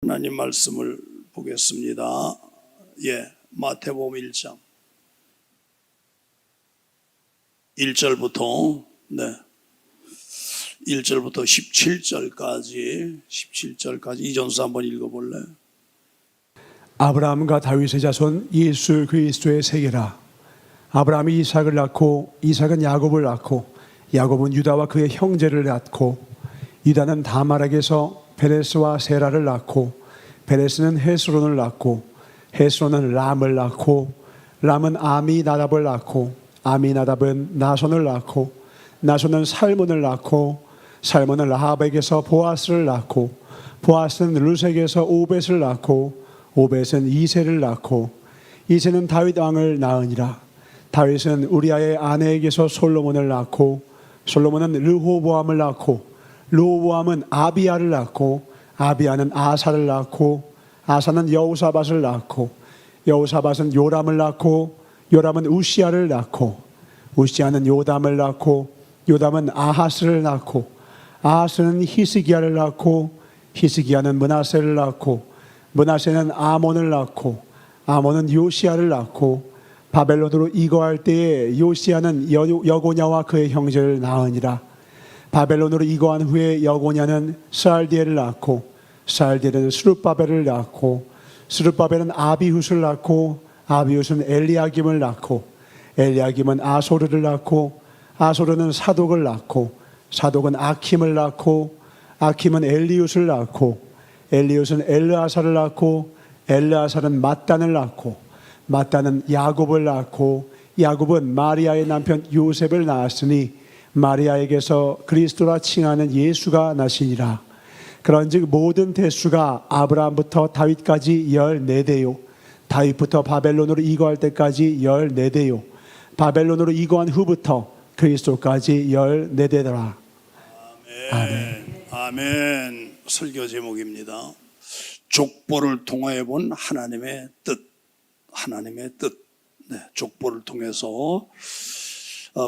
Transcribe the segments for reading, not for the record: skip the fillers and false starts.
하나님 말씀을 보겠습니다. 마태복음 1장 1절부터 17절까지 이전서 한번 읽어볼래? 아브라함과 다윗의 자손 예수 그리스도의 세계라. 아브라함이 이삭을 낳고 이삭은 야곱을 낳고 야곱은 유다와 그의 형제를 낳고 유다는 다말에게서 베레스와 세라를 낳고 베레스는 헤스론을 낳고 헤스론은 람을 낳고 람은 아미나답을 낳고 아미나답은 나손을 낳고 나손은 살몬을 낳고 살몬은 라합에게서 보아스를 낳고 보아스는 룻에게서 오벳을 낳고 오벳은 이새를 낳고 이새는 다윗 왕을 낳으니라. 다윗은 우리아의 아내에게서 솔로몬을 낳고 솔로몬은 르호보암을 낳고 르호보암은 아비야를 낳고 아비야는 아사를 낳고 아사는 여호사밧을 낳고 여호사밧은 요람을 낳고 요람은 우시야를 낳고 우시야는 요담을 낳고 요담은 아하스를 낳고 아하스는 히스기야를 낳고 히스기야는 므낫세를 낳고 므낫세는 아몬을 낳고 아몬은 요시야를 낳고 바벨론으로 이거할 때에 요시야는 여고냐와 그의 형제를 낳으니라. 바벨론으로 이거한 후에 여고냐는 스알디엘을 낳고 스알디엘은 스룹바벨을 낳고 스룹바벨은 아비훗을 낳고 아비훗은 엘리야김을 낳고 엘리야김은 아소르를 낳고 아소르는 사독을 낳고 사독은 아킴을 낳고 아킴은 엘리웃을 낳고 엘리웃은 엘르아사를 낳고 엘르아사는 mat단을 낳고 mat단은 야곱을 낳고 야곱은 마리아의 남편 요셉을 낳았으니 마리아에게서 그리스도라 칭하는 예수가 나시니라. 그런즉 모든 대수가 아브라함부터 다윗까지 14대요 다윗부터 바벨론으로 이거할 때까지 14대요 바벨론으로 이거한 후부터 그리스도까지 14대더라. 아멘. 아멘. 설교 제목입니다. 족보를 통하여 본 하나님의 뜻. 하나님의 뜻. 족보를 통해서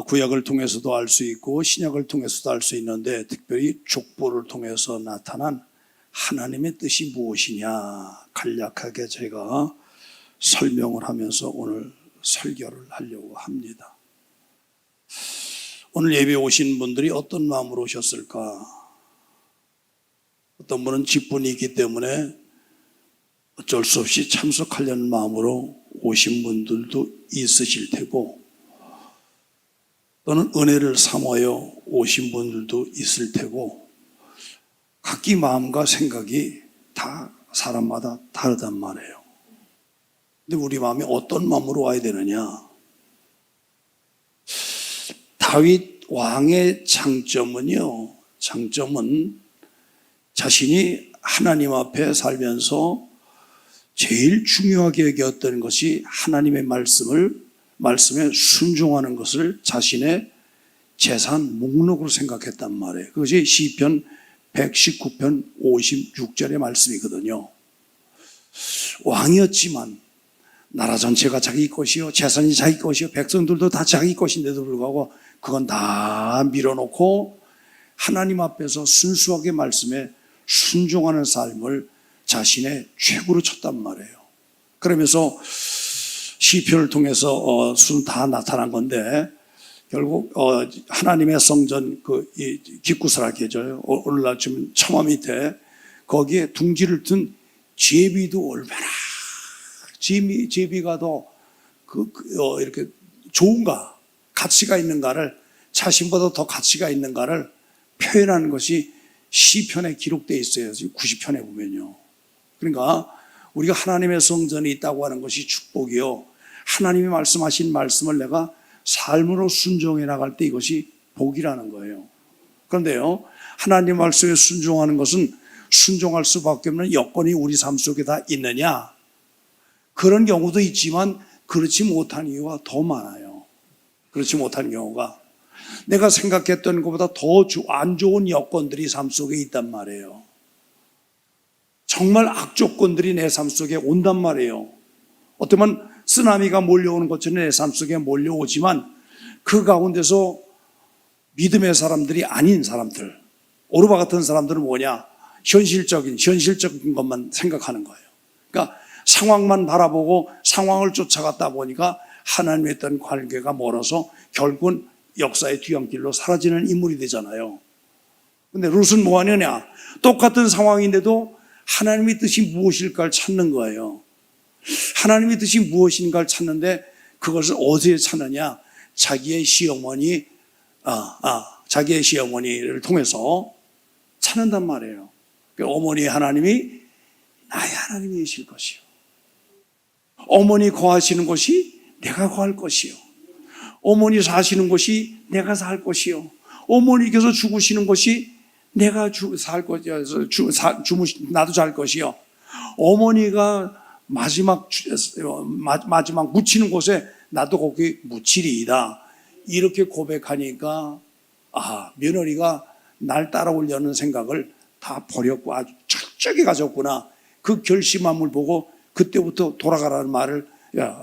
구약을 통해서도 알 수 있고 신약을 통해서도 알 수 있는데 특별히 족보를 통해서 나타난 하나님의 뜻이 무엇이냐 간략하게 제가 설명을 하면서 오늘 설교를 하려고 합니다. 오늘 예배 오신 분들이 어떤 마음으로 오셨을까? 어떤 분은 직분이 있기 때문에 어쩔 수 없이 참석하려는 마음으로 오신 분들도 있으실 테고 또는 은혜를 삼아여 오신 분들도 있을 테고 각기 마음과 생각이 다 사람마다 다르단 말이에요. 근데 우리 마음이 어떤 마음으로 와야 되느냐? 다윗 왕의 장점은 자신이 하나님 앞에 살면서 제일 중요하게 여겼던 것이 하나님의 말씀에 순종하는 것을 자신의 재산 목록으로 생각했단 말이에요. 그것이 시편 119편 56절의 말씀이거든요. 왕이었지만 나라 전체가 자기 것이요 재산이 자기 것이요 백성들도 다 자기 것인데도 불구하고 그건 다 밀어놓고 하나님 앞에서 순수하게 말씀에 순종하는 삶을 자신의 최고로 쳤단 말이에요. 그러면서 시편을 통해서 다 나타난 건데 결국 하나님의 성전 기구스라게죠. 오늘날 지금 처마 밑에 거기에 둥지를 든 제비도 얼마나 제비가 더 이렇게 좋은가 가치가 있는가를 자신보다 더 가치가 있는가를 표현하는 것이 시편에 기록되어 있어요. 90편에 보면요. 그러니까 우리가 하나님의 성전이 있다고 하는 것이 축복이요. 하나님이 말씀하신 말씀을 내가 삶으로 순종해 나갈 때 이것이 복이라는 거예요. 그런데요, 하나님 말씀에 순종하는 것은 순종할 수밖에 없는 여건이 우리 삶 속에 다 있느냐? 그런 경우도 있지만 그렇지 못한 이유가 더 많아요. 그렇지 못한 경우가 내가 생각했던 것보다 더 안 좋은 여건들이 삶 속에 있단 말이에요. 정말 악조건들이 내 삶 속에 온단 말이에요. 어쩌면 쓰나미가 몰려오는 것처럼 내 삶 속에 몰려오지만 그 가운데서 믿음의 사람들이 아닌 사람들, 오르바 같은 사람들은 뭐냐? 현실적인 것만 생각하는 거예요. 그러니까 상황만 바라보고 상황을 쫓아갔다 보니까 하나님의 있던 관계가 멀어서 결국은 역사의 뒤안길로 사라지는 인물이 되잖아요. 근데 룻은 뭐 하느냐? 똑같은 상황인데도 하나님의 뜻이 무엇일까를 찾는 거예요. 하나님의 뜻이 무엇인가를 찾는데 그것을 어디에 찾느냐? 자기의 시어머니를 통해서 찾는단 말이에요. 어머니 하나님이 나의 하나님이실 것이요. 어머니 거하시는 곳이 내가 거할 것이요. 어머니 사시는 곳이 내가 살 것이요. 어머니께서 죽으시는 곳이 내가 살 것이요. 나도 잘 것이요. 어머니가 마지막 묻히는 곳에 나도 거기 묻히리이다. 이렇게 고백하니까 며느리가 날 따라오려는 생각을 다 버렸고 아주 철저하게 가졌구나. 그 결심함을 보고 그때부터 돌아가라는 말을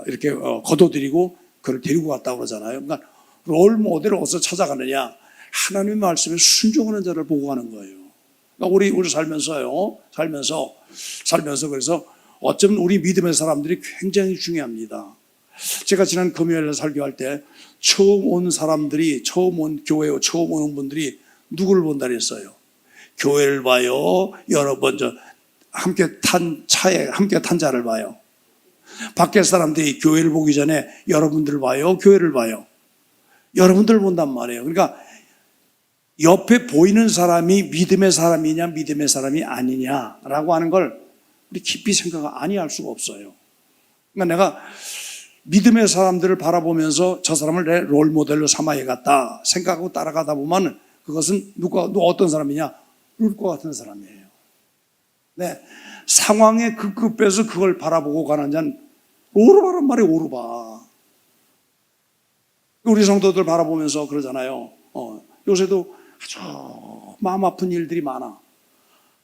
이렇게 거둬들이고 그를 데리고 갔다고 그러잖아요. 그러니까 롤 모델을 어디서 찾아가느냐? 하나님의 말씀에 순종하는 자를 보고 가는 거예요. 그러니까 우리 살면서 그래서 어쩌면 우리 믿음의 사람들이 굉장히 중요합니다. 제가 지난 금요일에 설교할 때 처음 온 교회에 처음 오는 분들이 누구를 본다 그랬어요? 교회를 봐요. 여러 번 함께 탄 자를 봐요. 밖에 사람들이 교회를 보기 전에 여러분들을 봐요. 교회를 봐요. 여러분들을 본단 말이에요. 그러니까 옆에 보이는 사람이 믿음의 사람이냐 믿음의 사람이 아니냐라고 하는 걸 우리 깊이 생각 아니 할 수가 없어요. 그러니까 내가 믿음의 사람들을 바라보면서 저 사람을 내 롤모델로 삼아야겠다 생각하고 따라가다 보면 그것은 누가 어떤 사람이냐? 룻과 같은 사람이에요. 네, 상황의 그 끝에서 그걸 바라보고 가는 자는 오르바란 말이에요. 오르바. 우리 성도들 바라보면서 그러잖아요. 요새도 아주 마음 아픈 일들이 많아.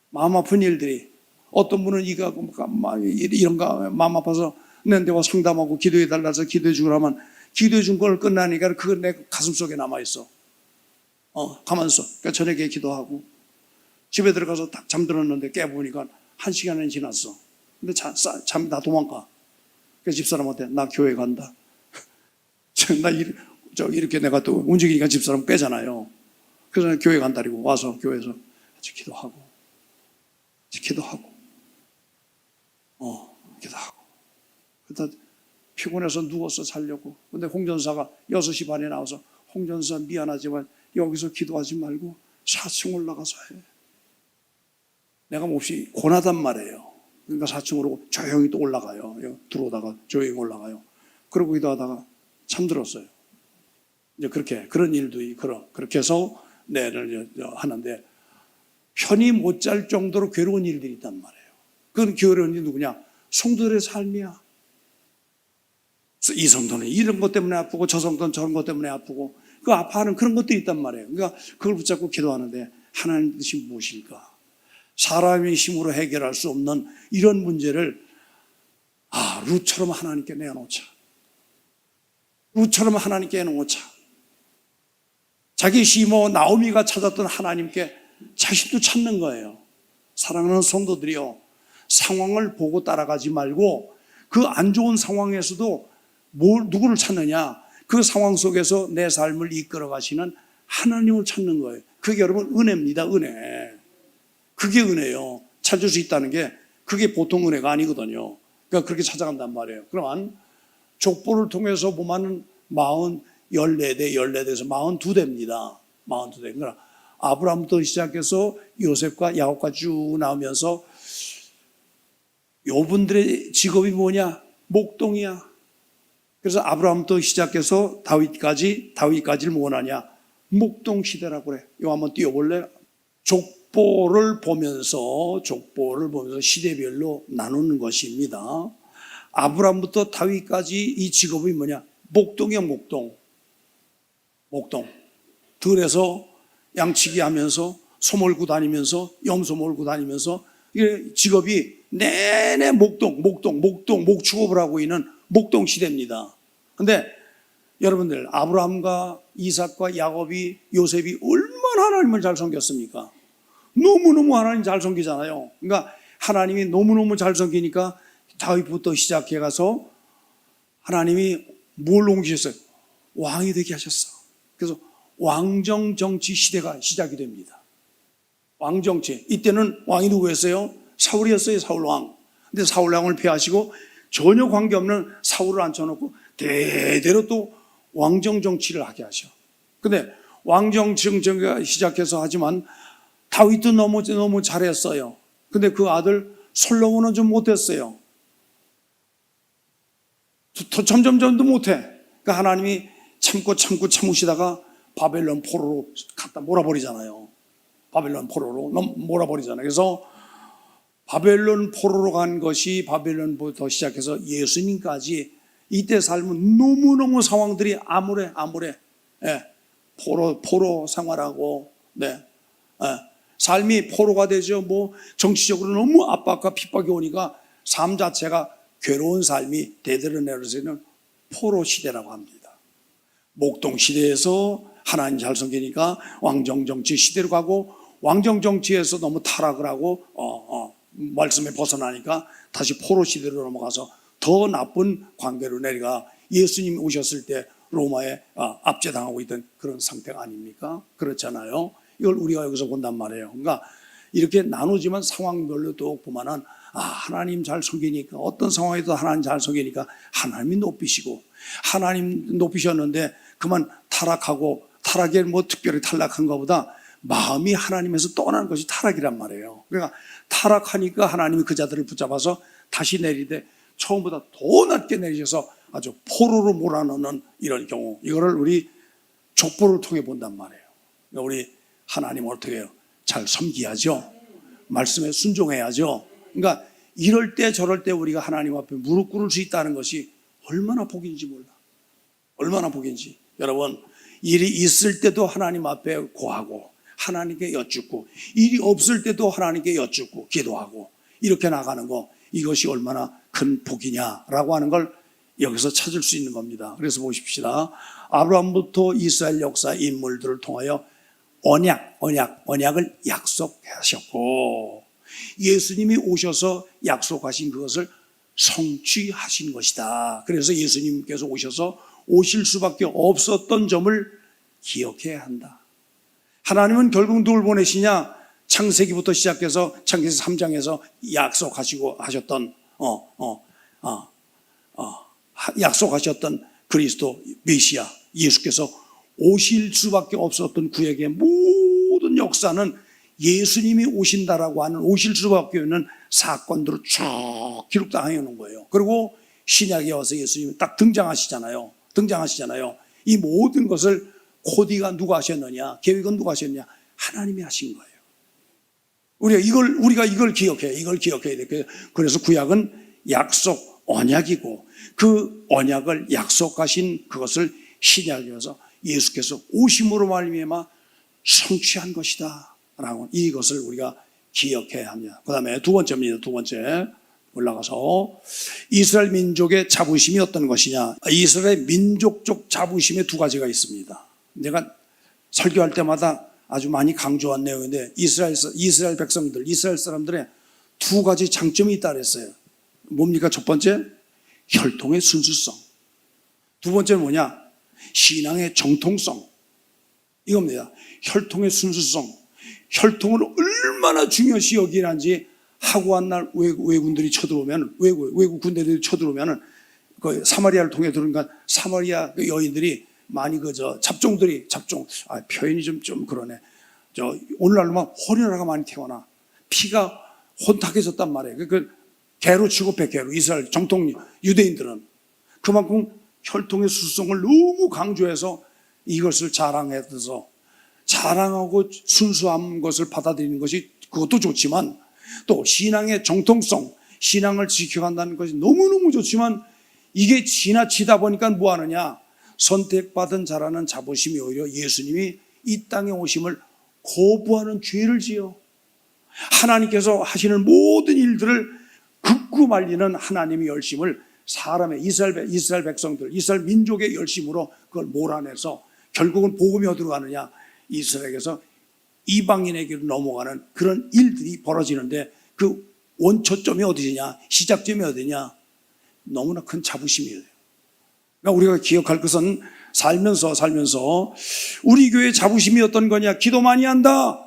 마음 아픈 일들이. 어떤 분은 이런가 마음 아파서 내와 상담하고 기도해달라서 기도해 주고 하면 기도해 준 걸 끝나니까 그건 내 가슴 속에 남아있어. 가만히 있어. 그러니까 저녁에 기도하고 집에 들어가서 딱 잠들었는데 깨보니까 1시간이 지났어. 근데 나 도망가. 그래서 집사람한테 나 교회 간다. 이렇게 내가 또 움직이니까 집사람 빼잖아요. 그래서 교회 간다리고 와서 교회에서 같이 기도하고 그러다 피곤해서 누워서 자려고. 근데 홍전사가 6시 반에 나와서 홍전사 미안하지만 여기서 기도하지 말고 4층 올라가서 해. 내가 몹시 고나단 말이에요. 그러니까 4층으로 조용히 또 올라가요. 들어오다가 조용히 올라가요. 그러고 기도하다가 잠들었어요. 이제 그런 일도 그렇게 해서 내를 하는데 편히 못 잘 정도로 괴로운 일들이 있단 말이에요. 그건 괴로운 일이 누구냐? 성도들의 삶이야. 이 성도는 이런 것 때문에 아프고 저 성도는 저런 것 때문에 아프고 그 아파하는 그런 것들이 있단 말이에요. 그러니까 그걸 붙잡고 기도하는데 하나님 뜻이 무엇일까? 사람의 힘으로 해결할 수 없는 이런 문제를 룻처럼 하나님께 내어놓자. 룻처럼 하나님께 내어놓자. 자기 시모 나오미가 찾았던 하나님께 자신도 찾는 거예요. 사랑하는 성도들이요, 상황을 보고 따라가지 말고 그 안 좋은 상황에서도 누구를 찾느냐? 그 상황 속에서 내 삶을 이끌어 가시는 하나님을 찾는 거예요. 그게 여러분 은혜입니다. 은혜. 그게 은혜예요. 찾을 수 있다는 게 그게 보통 은혜가 아니거든요. 그러니까 그렇게 찾아간단 말이에요. 그러면 족보를 통해서 보면은 14대에서 42대입니다. 42대. 그러니까 아브라함부터 시작해서 요셉과 야곱과 쭉 나오면서 요분들의 직업이 뭐냐? 목동이야. 그래서 아브라함부터 시작해서 다윗까지를 뭐하냐? 목동 시대라고 그래. 이거 한번 띄워볼래? 족보를 보면서 시대별로 나누는 것입니다. 아브라함부터 다윗까지 이 직업이 뭐냐? 목동이야, 목동. 들에서 양치기 하면서 소 몰고 다니면서 염소 몰고 다니면서 이게 직업이 내내 목축업을 하고 있는 목동 시대입니다. 근데 여러분들 아브라함과 이삭과 야곱이 요셉이 얼마나 하나님을 잘 섬겼습니까? 너무너무 하나님 잘 섬기잖아요. 그러니까 하나님이 너무너무 잘 섬기니까 다윗부터 시작해 가서 하나님이 뭘 옮기셨어요? 왕이 되게 하셨어. 그래서 왕정 정치 시대가 시작이 됩니다. 왕정치. 이때는 왕이 누구였어요? 사울이었어요. 사울왕. 근데 사울왕을 폐하시고 전혀 관계없는 사울을 앉혀놓고 대대로 또 왕정 정치를 하게 하셔. 근데 왕정 정치가 시작해서 하지만 다윗도 너무 잘했어요. 근데 그 아들 솔로몬은 좀 못했어요. 점점점도 못해. 그러니까 하나님이 참으시다가 바벨론 포로로 갖다 몰아버리잖아요. 바벨론 포로로 몰아버리잖아요. 그래서 바벨론 포로로 간 것이 바벨론부터 시작해서 예수님까지 이때 삶은 너무너무 상황들이 암울해. 예. 포로 생활하고, 네. 예. 삶이 포로가 되죠. 뭐 정치적으로 너무 압박과 핍박이 오니까 삶 자체가 괴로운 삶이 대대로 내려지는 포로 시대라고 합니다. 목동 시대에서 하나님 잘 섬기니까 왕정 정치 시대로 가고, 왕정 정치에서 너무 타락을 하고 말씀에 벗어나니까 다시 포로 시대로 넘어가서 더 나쁜 관계로 내려가 예수님이 오셨을 때 로마에 압제당하고 있던 그런 상태가 아닙니까? 그렇잖아요. 이걸 우리가 여기서 본단 말이에요. 그러니까 이렇게 나누지만 상황별로 또 보면은 하나님 잘 섬기니까, 어떤 상황에도 하나님 잘 섬기니까 하나님이 높이시고, 하나님 높이셨는데 그만 타락하고, 타락에 뭐 특별히 탈락한 것보다 마음이 하나님에서 떠나는 것이 타락이란 말이에요. 그러니까 타락하니까 하나님이 그 자들을 붙잡아서 다시 내리되 처음보다 더 낮게 내리셔서 아주 포로로 몰아넣는 이런 경우, 이거를 우리 족보를 통해 본단 말이에요. 그러니까 우리 하나님을 어떻게 해요? 잘 섬기야죠. 말씀에 순종해야죠. 그러니까 이럴 때 저럴 때 우리가 하나님 앞에 무릎 꿇을 수 있다는 것이 얼마나 복인지 몰라. 얼마나 복인지. 여러분, 일이 있을 때도 하나님 앞에 고하고 하나님께 여쭙고, 일이 없을 때도 하나님께 여쭙고 기도하고 이렇게 나가는 거, 이것이 얼마나 큰 복이냐라고 하는 걸 여기서 찾을 수 있는 겁니다. 그래서 보십시다. 아브라함부터 이스라엘 역사 인물들을 통하여 언약을 약속하셨고, 예수님이 오셔서 약속하신 그것을 성취하신 것이다. 그래서 예수님께서 오셔서 오실 수밖에 없었던 점을 기억해야 한다. 하나님은 결국 누굴 보내시냐? 창세기부터 시작해서 창세기 3장에서 약속하시고 하셨던 약속하셨던 그리스도 메시아 예수께서 오실 수밖에 없었던 구약의 모든 역사는 예수님이 오신다라고 하는, 오실 수밖에 없는 사건들을 쭉 기록당해 놓은 거예요. 그리고 신약에 와서 예수님이 딱 등장하시잖아요. 이 모든 것을 코디가 누가 하셨느냐, 계획은 누가 하셨느냐? 하나님이 하신 거예요. 우리가 이걸 기억해야 돼. 그래서 구약은 약속, 언약이고, 그 언약을 약속하신 그것을 신약에 와서 예수께서 오심으로 말미암아 성취한 것이다 라고, 이것을 우리가 기억해야 합니다. 그 다음에 두 번째입니다. 두 번째 올라가서 이스라엘 민족의 자부심이 어떤 것이냐. 이스라엘 민족적 자부심의 두 가지가 있습니다. 내가 설교할 때마다 아주 많이 강조한 내용인데, 이스라엘 백성들, 이스라엘 사람들의 두 가지 장점이 있다 그랬어요. 뭡니까? 첫 번째, 혈통의 순수성. 두 번째는 뭐냐? 신앙의 정통성. 이겁니다. 혈통의 순수성. 혈통을 얼마나 중요시 여기는지 하고 한 날 외군들이 쳐들어오면, 외국 군대들이 쳐들어오면 그 사마리아를 통해 들어오니까 사마리아 여인들이 많이 표현이 좀 그러네. 오늘날로 막 호련화가 많이 태어나. 피가 혼탁해졌단 말이에요. 그 개로 치고 백개로, 이스라엘 정통 유대인들은 그만큼 혈통의 수성을 너무 강조해서 이것을 자랑해서, 자랑하고 순수한 것을 받아들이는 것이 그것도 좋지만, 또 신앙의 정통성, 신앙을 지켜간다는 것이 너무너무 좋지만, 이게 지나치다 보니까 뭐 하느냐? 선택받은 자라는 자부심이 오히려 예수님이 이 땅에 오심을 거부하는 죄를 지어 하나님께서 하시는 모든 일들을 극구 말리는 하나님의 열심을 사람의 이스라엘 백성들, 이스라엘 민족의 열심으로 그걸 몰아내서 결국은 복음이 어디로 가느냐? 이스라엘에서 이방인에게로 넘어가는 그런 일들이 벌어지는데 그 원초점이 어디냐, 시작점이 어디냐, 너무나 큰 자부심이에요. 그러니까 우리가 기억할 것은 살면서 우리 교회 자부심이 어떤 거냐, 기도 많이 한다.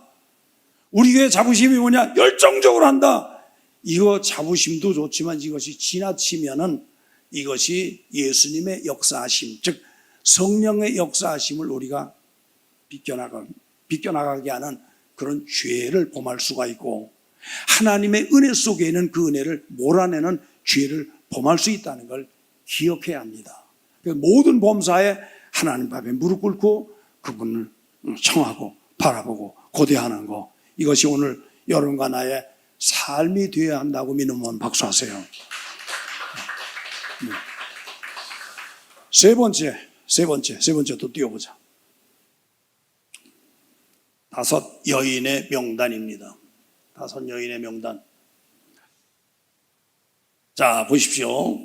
우리 교회 자부심이 뭐냐, 열정적으로 한다. 이거 자부심도 좋지만 이것이 지나치면은 이것이 예수님의 역사하심, 즉 성령의 역사하심을 우리가 비껴나가게 하는 그런 죄를 범할 수가 있고, 하나님의 은혜 속에 있는 그 은혜를 몰아내는 죄를 범할 수 있다는 걸 기억해야 합니다. 모든 범사에 하나님 앞에 무릎 꿇고 그분을 청하고 바라보고 고대하는 거, 이것이 오늘 여러분과 나의 삶이 되어야 한다고 믿으면 박수하세요. 세 번째 또 띄워보자. 5 여인의 명단입니다. 5 여인의 명단. 자, 보십시오.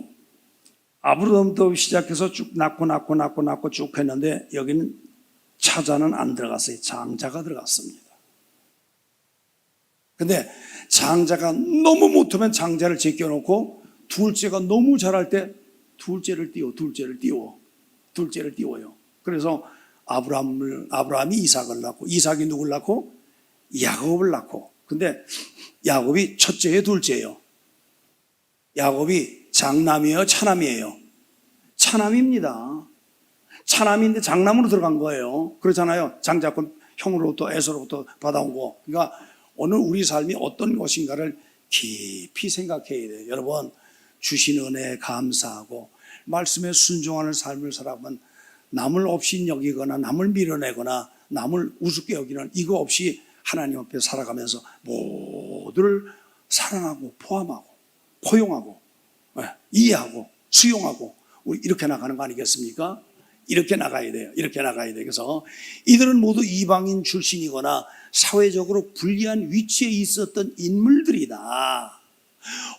아브라함부터 시작해서 쭉 낳고 쭉 했는데 여기는 차자는 안 들어갔어요. 장자가 들어갔습니다. 근데 장자가 너무 못하면 장자를 제껴놓고, 둘째가 너무 잘할 때 둘째를 띄워요. 그래서 아브라함이 이삭을 낳고, 이삭이 누굴 낳고? 야곱을 낳고. 근데 야곱이 첫째예요, 둘째예요? 야곱이 장남이에요, 차남이에요? 차남입니다. 차남인데 장남으로 들어간 거예요. 그렇잖아요. 장자권 형으로부터 에서로부터 받아온 거. 그러니까 오늘 우리 삶이 어떤 것인가를 깊이 생각해야 돼요. 여러분, 주신 은혜에 감사하고 말씀에 순종하는 삶을 살아가면 남을 없이 여기거나 남을 밀어내거나 남을 우습게 여기는 이거 없이 하나님 앞에 살아가면서 모두를 사랑하고 포함하고 포용하고 이해하고 수용하고 우리 이렇게 나가는 거 아니겠습니까? 이렇게 나가야 돼요. 그래서 이들은 모두 이방인 출신이거나 사회적으로 불리한 위치에 있었던 인물들이다.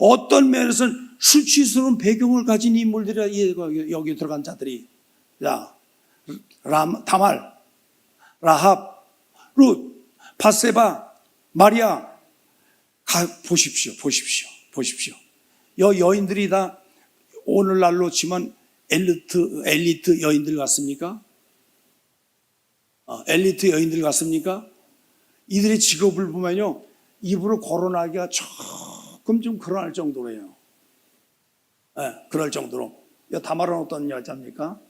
어떤 면에서는 수치스러운 배경을 가진 인물들이라, 여기 들어간 자들이. 자, 다말, 라합, 룻, 밧세바, 마리아. 보십시오. 여인들이 다 오늘날로 치면 엘리트 여인들 같습니까? 엘리트 여인들 같습니까? 이들의 직업을 보면요, 입으로 거론하기가 조금 좀 그럴 정도로요. 그럴 정도로. 다말은 어떤 여자입니까?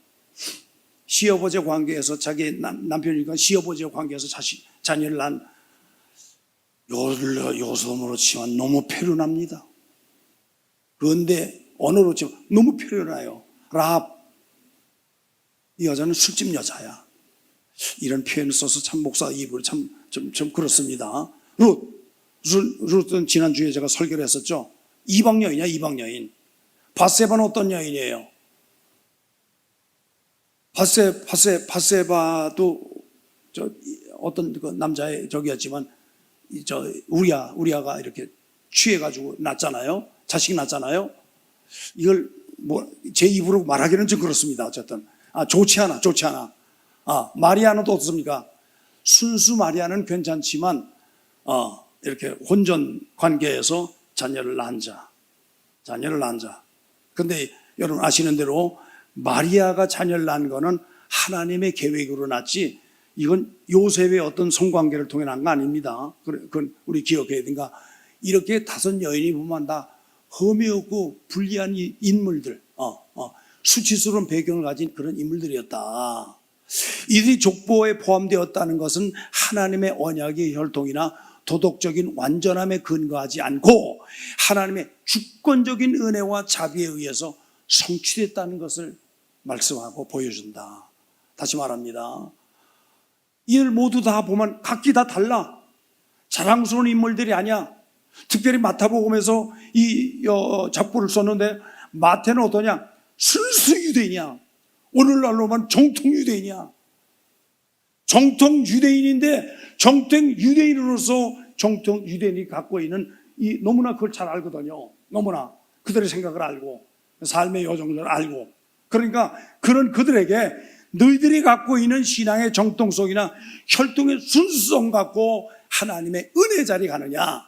시어버제 관계에서 자기 남편이니까 시어버제 관계에서 자녀를 낳은 요소으로 치면 너무 표현합니다. 그런데 언어로 치면 너무 표현해요. 라합, 이 여자는 술집 여자야. 이런 표현을 써서 참 목사 입을 좀 그렇습니다. 룻은 지난주에 제가 설교를 했었죠. 이방 여인. 밧세바는 어떤 여인이에요? 밧세바도 어떤 그 남자의 저기였지만, 우리아가 이렇게 취해가지고 낳잖아요. 자식 낳잖아요. 이걸 제 입으로 말하기는 좀 그렇습니다. 어쨌든 좋지 않아. 마리아는 또 어떻습니까? 순수 마리아는 괜찮지만 이렇게 혼전 관계에서 자녀를 낳은 자. 근데 여러분 아시는 대로 마리아가 자녀를 낳은 거는 하나님의 계획으로 낳지, 이건 요셉의 어떤 성관계를 통해 난 거 아닙니다. 그건 우리 기억해야 되니까. 이렇게 5 여인이 보면 다 흠이 없고 불리한 인물들, 수치스러운 배경을 가진 그런 인물들이었다. 이들이 족보에 포함되었다는 것은 하나님의 언약의 혈통이나 도덕적인 완전함에 근거하지 않고 하나님의 주권적인 은혜와 자비에 의해서 성취됐다는 것을 말씀하고 보여준다. 다시 말합니다. 이들 모두 다 보면 각기 다 달라. 자랑스러운 인물들이 아니야. 특별히 마태복음에서 이 잡부를 썼는데, 마태는 어떠냐? 순수 유대인이야. 오늘날로만 정통 유대인이야. 정통 유대인인데 정통 유대인으로서 정통 유대인이 갖고 있는 너무나 그걸 잘 알거든요. 너무나 그들의 생각을 알고 삶의 여정을 알고. 그러니까 그런 그들에게 너희들이 갖고 있는 신앙의 정통성이나 혈통의 순수성 갖고 하나님의 은혜 자리 가느냐,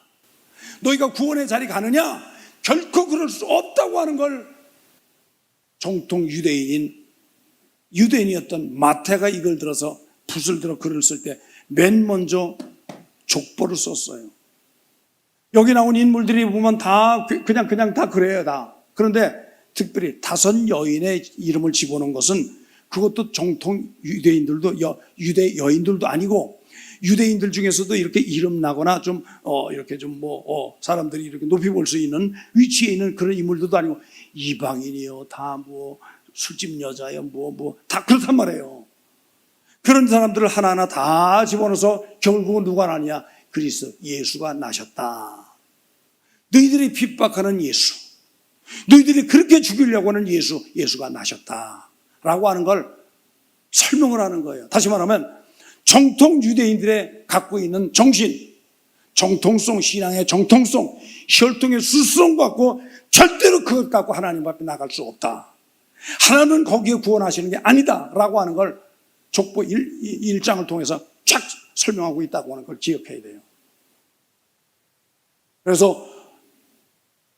너희가 구원의 자리 가느냐, 결코 그럴 수 없다고 하는 걸 정통 유대인이었던 마태가 이걸 들어서 붓을 들어 글을 쓸 때 맨 먼저 족보를 썼어요. 여기 나온 인물들이 보면 다 그냥 다 그래요, 다. 그런데 특별히 5 여인의 이름을 집어넣은 것은 그것도 정통 유대 여인들도 아니고, 유대인들 중에서도 이렇게 이름 나거나 좀 이렇게 좀 사람들이 이렇게 높이 볼 수 있는 위치에 있는 그런 인물들도 아니고, 이방인이요, 다 술집 여자요, 다 그렇단 말이에요. 그런 사람들을 하나하나 다 집어넣어서 결국은 누가 나냐? 그리스도 예수가 나셨다. 너희들이 핍박하는 예수, 너희들이 그렇게 죽이려고 하는 예수가 나셨다 라고 하는 걸 설명을 하는 거예요. 다시 말하면 정통 유대인들의 갖고 있는 정신, 정통성, 신앙의 정통성, 혈통의 수성 갖고 절대로 그것 갖고 하나님 앞에 나갈 수 없다. 하나님은 거기에 구원하시는 게 아니다 라고 하는 걸 족보 1장을 통해서 쫙 설명하고 있다고 하는 걸 기억해야 돼요. 그래서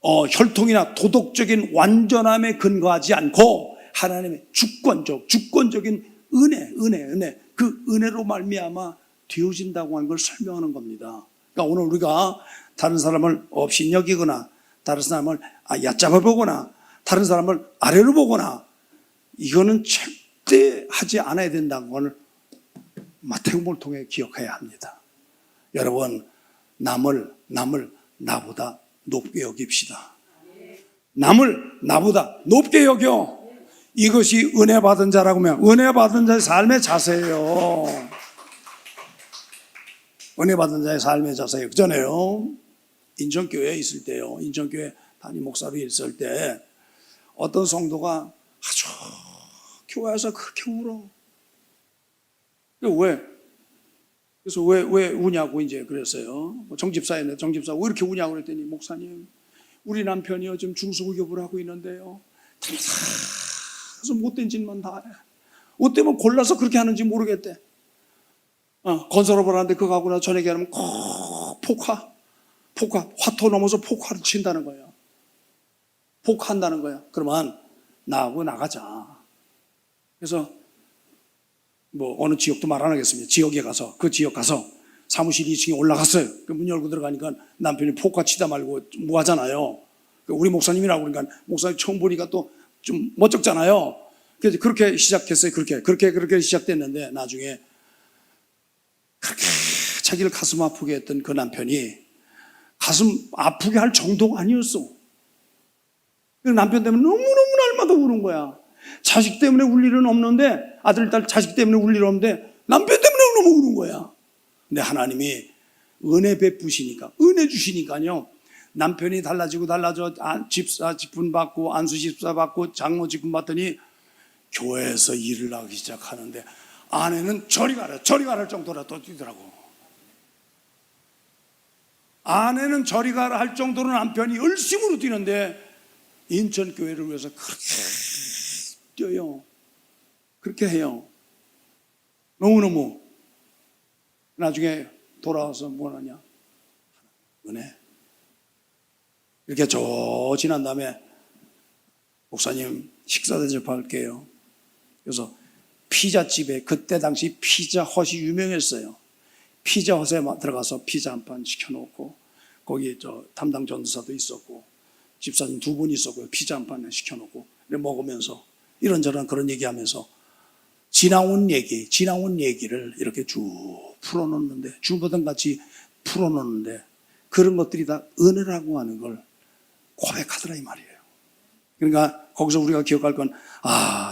혈통이나 도덕적인 완전함에 근거하지 않고 하나님의 주권적인 은혜, 그 은혜로 말미암아 되어진다고 하는 걸 설명하는 겁니다. 그러니까 오늘 우리가 다른 사람을 없이 여기거나, 다른 사람을 얕잡아 보거나, 다른 사람을 아래로 보거나, 이거는 절대 하지 않아야 된다는 걸 마태복음을 통해 기억해야 합니다. 여러분, 남을 나보다 높게 여깁시다. 남을 나보다 높게 여겨. 이것이 은혜 받은 자라고 하면 은혜 받은 자의 삶의 자세예요. 은혜 받은 자의 삶의 자세예요. 그전에요, 인천교회에 있을 때요, 인천교회 담임 목사로 있을 때 어떤 성도가 아주 교회에서 그렇게 울어. 왜? 그래서 왜 우냐고 이제 그랬어요. 정집사였는데 정집사 왜 이렇게 우냐고 그랬더니, 목사님, 우리 남편이요 지금 중수급여를 하고 있는데요, 그래서 못된 짓만 다 해. 어때면 골라서 그렇게 하는지 모르겠대. 건설업을 하는데 그거 하고 나서 저녁에 하면 포카, 화토 넘어서 포카를 친다는 거예요. 포카한다는 거예요. 그러면 나하고 나가자. 그래서 어느 지역도 말 안 하겠습니다. 지역에 가서, 그 지역 가서 사무실 2층에 올라갔어요. 그 문 열고 들어가니까 남편이 포카 치다 말고 뭐 하잖아요. 우리 목사님이라고 그러니까 목사님 처음 보니까 또 좀 멋쩍잖아요. 그래서 그렇게 시작했어요. 그렇게 시작됐는데, 나중에 그렇게 자기를 가슴 아프게 했던 그 남편이 가슴 아프게 할 정도가 아니었어. 남편 때문에 너무너무 날마다 우는 거야. 자식 때문에 울 일은 없는데, 아들, 딸, 자식 때문에 울 일은 없는데 남편 때문에 너무 우는 거야. 근데 하나님이 은혜 베푸시니까, 은혜 주시니까요, 남편이 달라져 집사 직분 받고, 안수 집사 받고, 장로 직분 받더니 교회에서 일을 하기 시작하는데 아내는 저리 가라 할 정도로 또 뛰더라고. 아내는 저리 가라 할 정도로 남편이 열심으로 뛰는데 인천교회를 위해서 그렇게 뛰어요. 그렇게 해요. 너무너무. 나중에 돌아와서 뭐 하냐? 은혜. 이렇게 지난 다음에, 목사님 식사 대접할게요. 그래서 피자집에, 그때 당시 피자헛이 유명했어요. 피자헛에 들어가서 피자 한 판 시켜놓고, 거기 담당 전도사도 있었고 집사님 2분 있었고요. 피자 한 판 시켜놓고 먹으면서 이런저런 그런 얘기하면서 지나온 얘기를 이렇게 쭉 풀어놓는데, 주보던 같이 풀어놓는데, 그런 것들이 다 은혜라고 하는 걸 고백하더라 이 말이에요. 그러니까 거기서 우리가 기억할 건,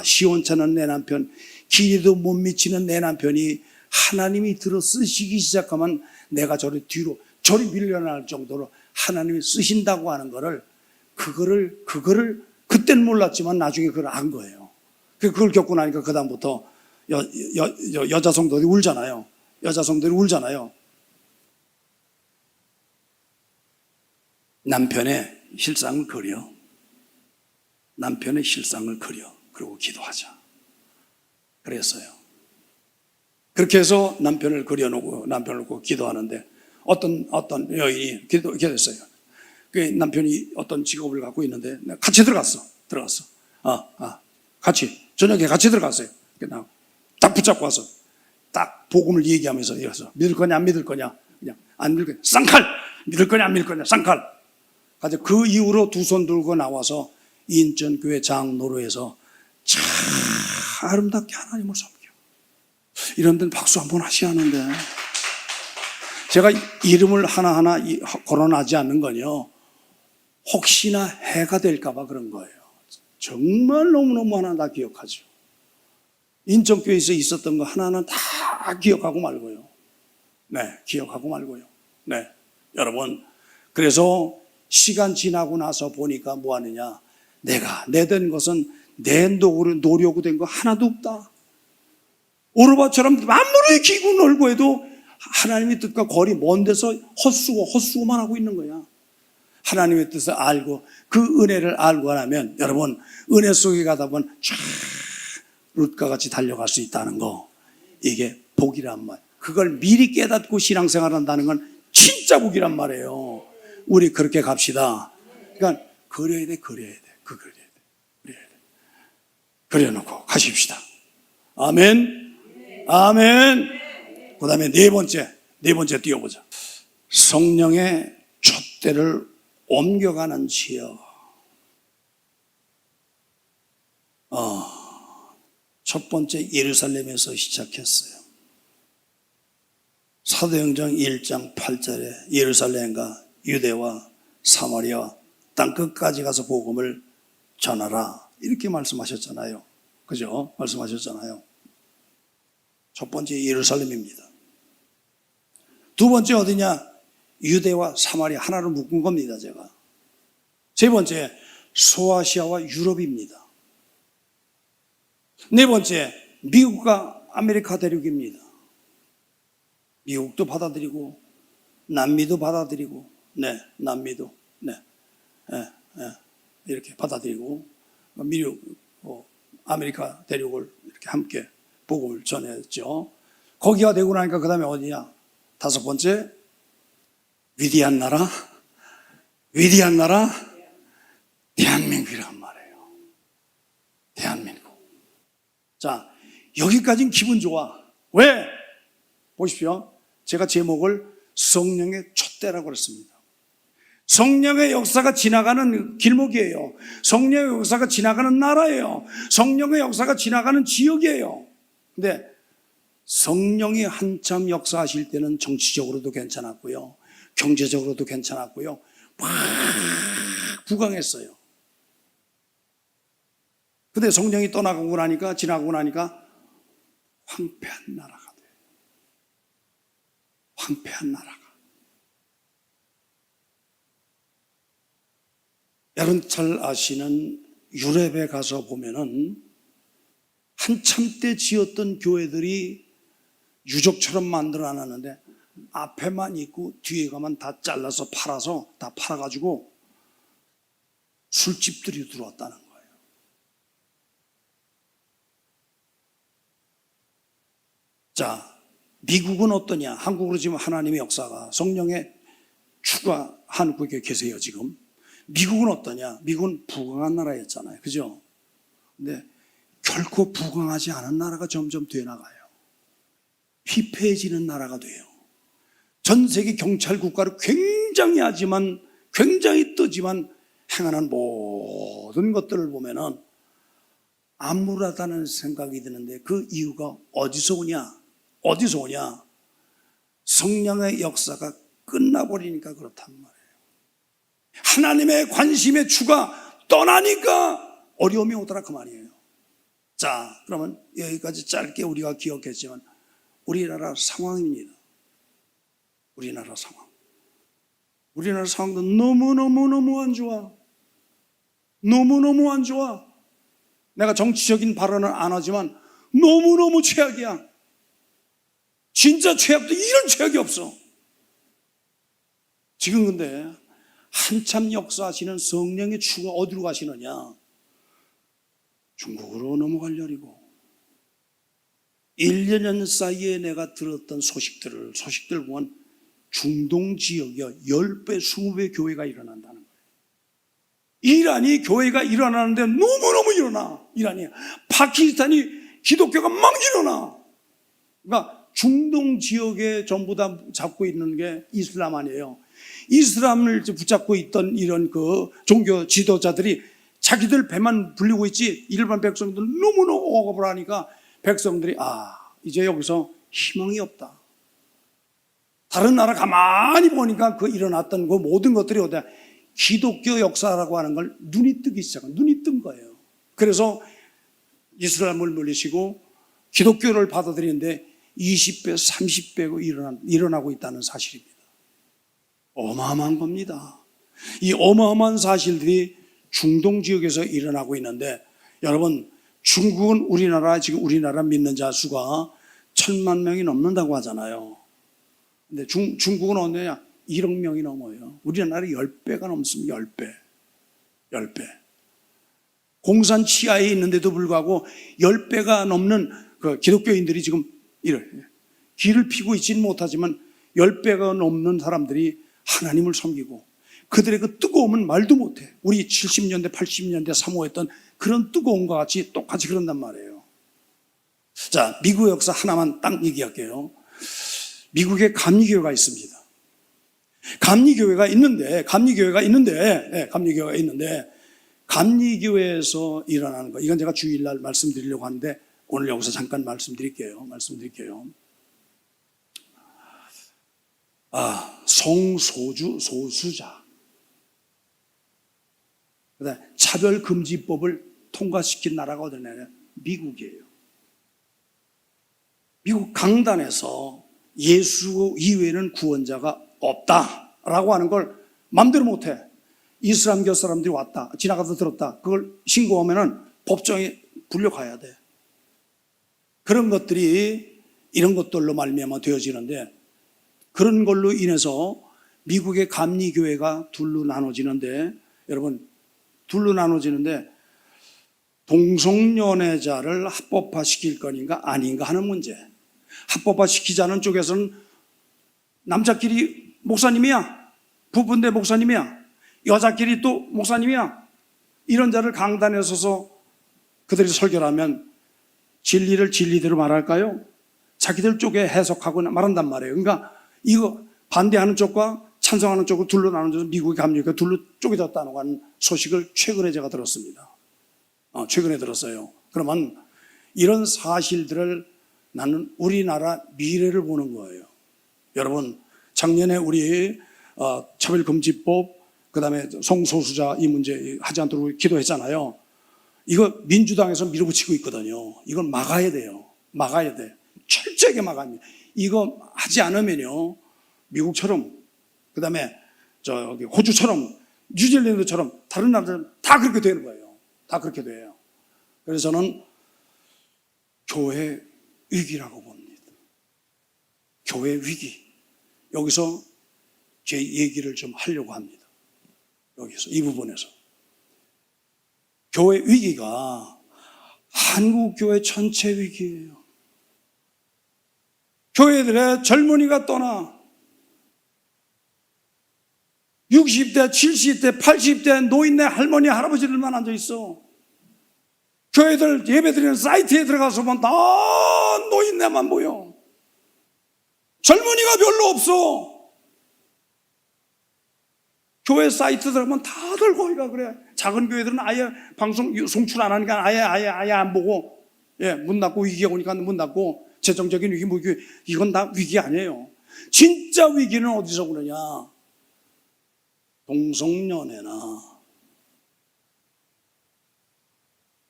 시원찮은 내 남편, 길이도 못 미치는 내 남편이 하나님이 들어 쓰시기 시작하면 내가 저리 밀려날 정도로 하나님이 쓰신다고 하는 거를, 그거를 그때는 몰랐지만 나중에 그걸 안 거예요. 그걸 겪고 나니까 그 다음부터 여자 성도들이 울잖아요. 남편의 실상을 그려. 그리고 기도하자. 그랬어요. 그렇게 해서 남편을 그려놓고 남편을 놓고 기도하는데 어떤 여인이 기도했어요. 그 남편이 어떤 직업을 갖고 있는데 같이 들어갔어. 같이 저녁에 같이 들어갔어요. 그냥 딱 붙잡고 와서 딱 복음을 얘기하면서 이래서 믿을 거냐 안 믿을 거냐, 그냥 안 믿을 거냐 쌍칼, 믿을 거냐 안 믿을 거냐 쌍칼. 가지고 그 이후로 두 손 들고 나와서 인천교회 장로로에서 참 아름답게 하나님을 섬겨. 이런 데는 박수 한번 하셔야 하는데, 제가 이름을 하나하나 거론하지 않는 건요, 혹시나 해가 될까봐 그런 거예요. 정말 너무너무 하나 다 기억하죠. 인천교회에서 있었던 거 하나는 다 기억하고 말고요. 네, 기억하고 말고요. 네, 여러분, 그래서 시간 지나고 나서 보니까 뭐 하느냐, 내가 내된 것은 내 노력으로 된 거 하나도 없다. 오르바처럼 아무리 기고 놀고 해도 하나님의 뜻과 거리 먼 데서 헛수고만 하고 있는 거야. 하나님의 뜻을 알고 그 은혜를 알고 하면 여러분, 은혜 속에 가다 보면 쫙 룻과 같이 달려갈 수 있다는 거, 이게 복이란 말. 그걸 미리 깨닫고 신앙생활 한다는 건 진짜 복이란 말이에요. 우리 그렇게 갑시다. 그러니까 그려야 돼. 그려놓고 가십시다. 아멘. 그 다음에 네 번째 띄워보자. 성령의 촛대를 옮겨가는 지역. 첫 번째 예루살렘에서 시작했어요. 사도행전 1장 8절에 예루살렘과 유대와 사마리아 땅 끝까지 가서 복음을 전하라, 이렇게 말씀하셨잖아요. 그죠? 말씀하셨잖아요. 첫 번째 예루살렘입니다. 두 번째 어디냐? 유대와 사마리아 하나로 묶은 겁니다, 제가. 세 번째 소아시아와 유럽입니다. 네 번째 미국과 아메리카 대륙입니다. 미국도 받아들이고 남미도 받아들이고, 네, 남미도, 네, 이렇게 받아들이고 미국, 아메리카 대륙을 이렇게 함께 복음을 전했죠. 거기가 되고 나니까 그 다음에 어디냐? 다섯 번째, 위대한 나라 대한민국이란 말이에요. 대한민국. 자, 여기까지는 기분 좋아. 왜? 보십시오. 제가 제목을 성령의 촛대라고 그랬습니다. 성령의 역사가 지나가는 길목이에요. 성령의 역사가 지나가는 나라예요. 성령의 역사가 지나가는 지역이에요. 근데 성령이 한참 역사하실 때는 정치적으로도 괜찮았고요, 경제적으로도 괜찮았고요, 막 부강했어요. 근데 성령이 떠나가고 나니까, 지나가고 나니까 황폐한 나라가 돼요. 황폐한 나라가. 여러분 잘 아시는 유럽에 가서 보면은 한참 때 지었던 교회들이 유적처럼 만들어 놨는데 앞에만 있고 뒤에 가면 다 잘라서 팔아서 다 팔아가지고 술집들이 들어왔다는 거예요. 자, 미국은 어떠냐? 한국으로 지금 하나님의 역사가, 성령의 추가 한국에 계세요 지금. 미국은 어떠냐? 미국은 부강한 나라였잖아요, 그죠? 근데 결코 부강하지 않은 나라가 점점 돼 나가요. 피폐해지는 나라가 돼요. 전 세계 경찰 국가를 굉장히 하지만, 굉장히 뜨지만 행하는 모든 것들을 보면은 암울하다는 생각이 드는데, 그 이유가 어디서 오냐? 성령의 역사가 끝나버리니까 그렇단 말이에요. 하나님의 관심의 추가 떠나니까 어려움이 오더라 그 말이에요. 자, 그러면 여기까지 짧게 우리가 기억했지만 우리나라 상황입니다. 우리나라 상황도 너무너무 안 좋아. 너무너무 안 좋아. 내가 정치적인 발언은 안 하지만 너무너무 최악이야. 진짜 최악도 이런 최악이 없어. 지금 근데 한참 역사하시는 성령의 추가 어디로 가시느냐? 중국으로 넘어가려고. 1년 사이에 내가 들었던 소식들 보면 중동 지역에 10배, 20배 교회가 일어난다는 거예요. 이란이 교회가 일어나는데 너무너무 일어나. 이란이. 파키스탄이 기독교가 막 일어나. 그러니까 중동 지역에 전부 다 잡고 있는 게 이슬람 아니에요. 이슬람을 붙잡고 있던 이런 그 종교 지도자들이 자기들 배만 불리고 있지 일반 백성들 너무너무 억압을 하니까 백성들이 이제 여기서 희망이 없다. 다른 나라 가만히 보니까 그 일어났던 그 모든 것들이 어디야? 기독교 역사라고 하는 걸 눈이 뜨기 시작한, 눈이 뜬 거예요. 그래서 이슬람을 물리치고 기독교를 받아들이는데 20배, 30배가 일어나고 있다는 사실입니다. 어마어마한 겁니다. 이 어마어마한 사실들이 중동 지역에서 일어나고 있는데, 여러분, 중국은 지금 우리나라 믿는 자 수가 1,000만 명이 넘는다고 하잖아요. 근데 중국은 어느냐? 1억 명이 넘어요. 우리나라 10배가 넘습니다. 10배. 공산 치하에 있는데도 불구하고 10배가 넘는 그 기독교인들이 지금 길을 피고 있지는 못하지만 10배가 넘는 사람들이 하나님을 섬기고, 그들의 그 뜨거움은 말도 못해. 우리 70년대, 80년대 사모했던 그런 뜨거움과 같이 똑같이 그런단 말이에요. 자, 미국 역사 하나만 딱 얘기할게요. 미국에 감리교회가 있습니다. 감리교회가 있는데 감리교회에서 일어나는 거, 이건 제가 주일날 말씀드리려고 하는데 오늘 여기서 잠깐 말씀드릴게요. 성소수자, 차별금지법을 통과시킨 나라가 어디냐? 미국이에요. 미국 강단에서 예수 이외에는 구원자가 없다라고 하는 걸 마음대로 못해. 이슬람교 사람들이 왔다, 지나가다 들었다, 그걸 신고하면은 법정에 불려가야 돼. 그런 것들이 이런 것들로 말미암아 되어지는데, 그런 걸로 인해서 미국의 감리교회가 둘로 나눠지는데, 여러분, 동성연애자를 합법화시킬 거인가 아닌가 하는 문제. 합법화시키자는 쪽에서는 남자끼리 목사님이야, 부부인데 목사님이야, 여자끼리 또 목사님이야, 이런 자를 강단에 서서 그들이 설교를 하면 진리를 진리대로 말할까요? 자기들 쪽에 해석하고 말한단 말이에요. 그러니까 이거 반대하는 쪽과 찬성하는 쪽으로 둘로 나눠져서 미국의 감리교회가 둘로 쪼개졌다는 하는 소식을 최근에 제가 들었습니다. 최근에 들었어요. 그러면 이런 사실들을 나는 우리나라 미래를 보는 거예요. 여러분, 작년에 우리 차별금지법, 그 다음에 성소수자 이 문제 하지 않도록 기도했잖아요. 이거 민주당에서 밀어붙이고 있거든요. 이건 막아야 돼요. 철저하게 막아야 합니다. 이거 하지 않으면요, 미국처럼, 그 다음에 호주처럼, 뉴질랜드처럼 다른 나라들은 다 그렇게 되는 거예요. 다 그렇게 돼요. 그래서 저는 교회 위기라고 봅니다. 교회 위기. 여기서 제 얘기를 좀 하려고 합니다. 여기서, 이 부분에서. 교회 위기가 한국교회 전체 위기예요. 교회들의 젊은이가 떠나 60대, 70대, 80대 노인네 할머니, 할아버지들만 앉아있어. 교회들 예배드리는 사이트에 들어가서 보면 다 노인네만 보여. 젊은이가 별로 없어. 교회 사이트 들어가면 다들 거기가 그래. 작은 교회들은 아예 방송 송출 안 하니까 아예 안 보고, 문 닫고, 위기가 오니까 문 닫고, 재정적인 위기, 이건 다 위기 아니에요. 진짜 위기는 어디서 그러냐? 동성연애나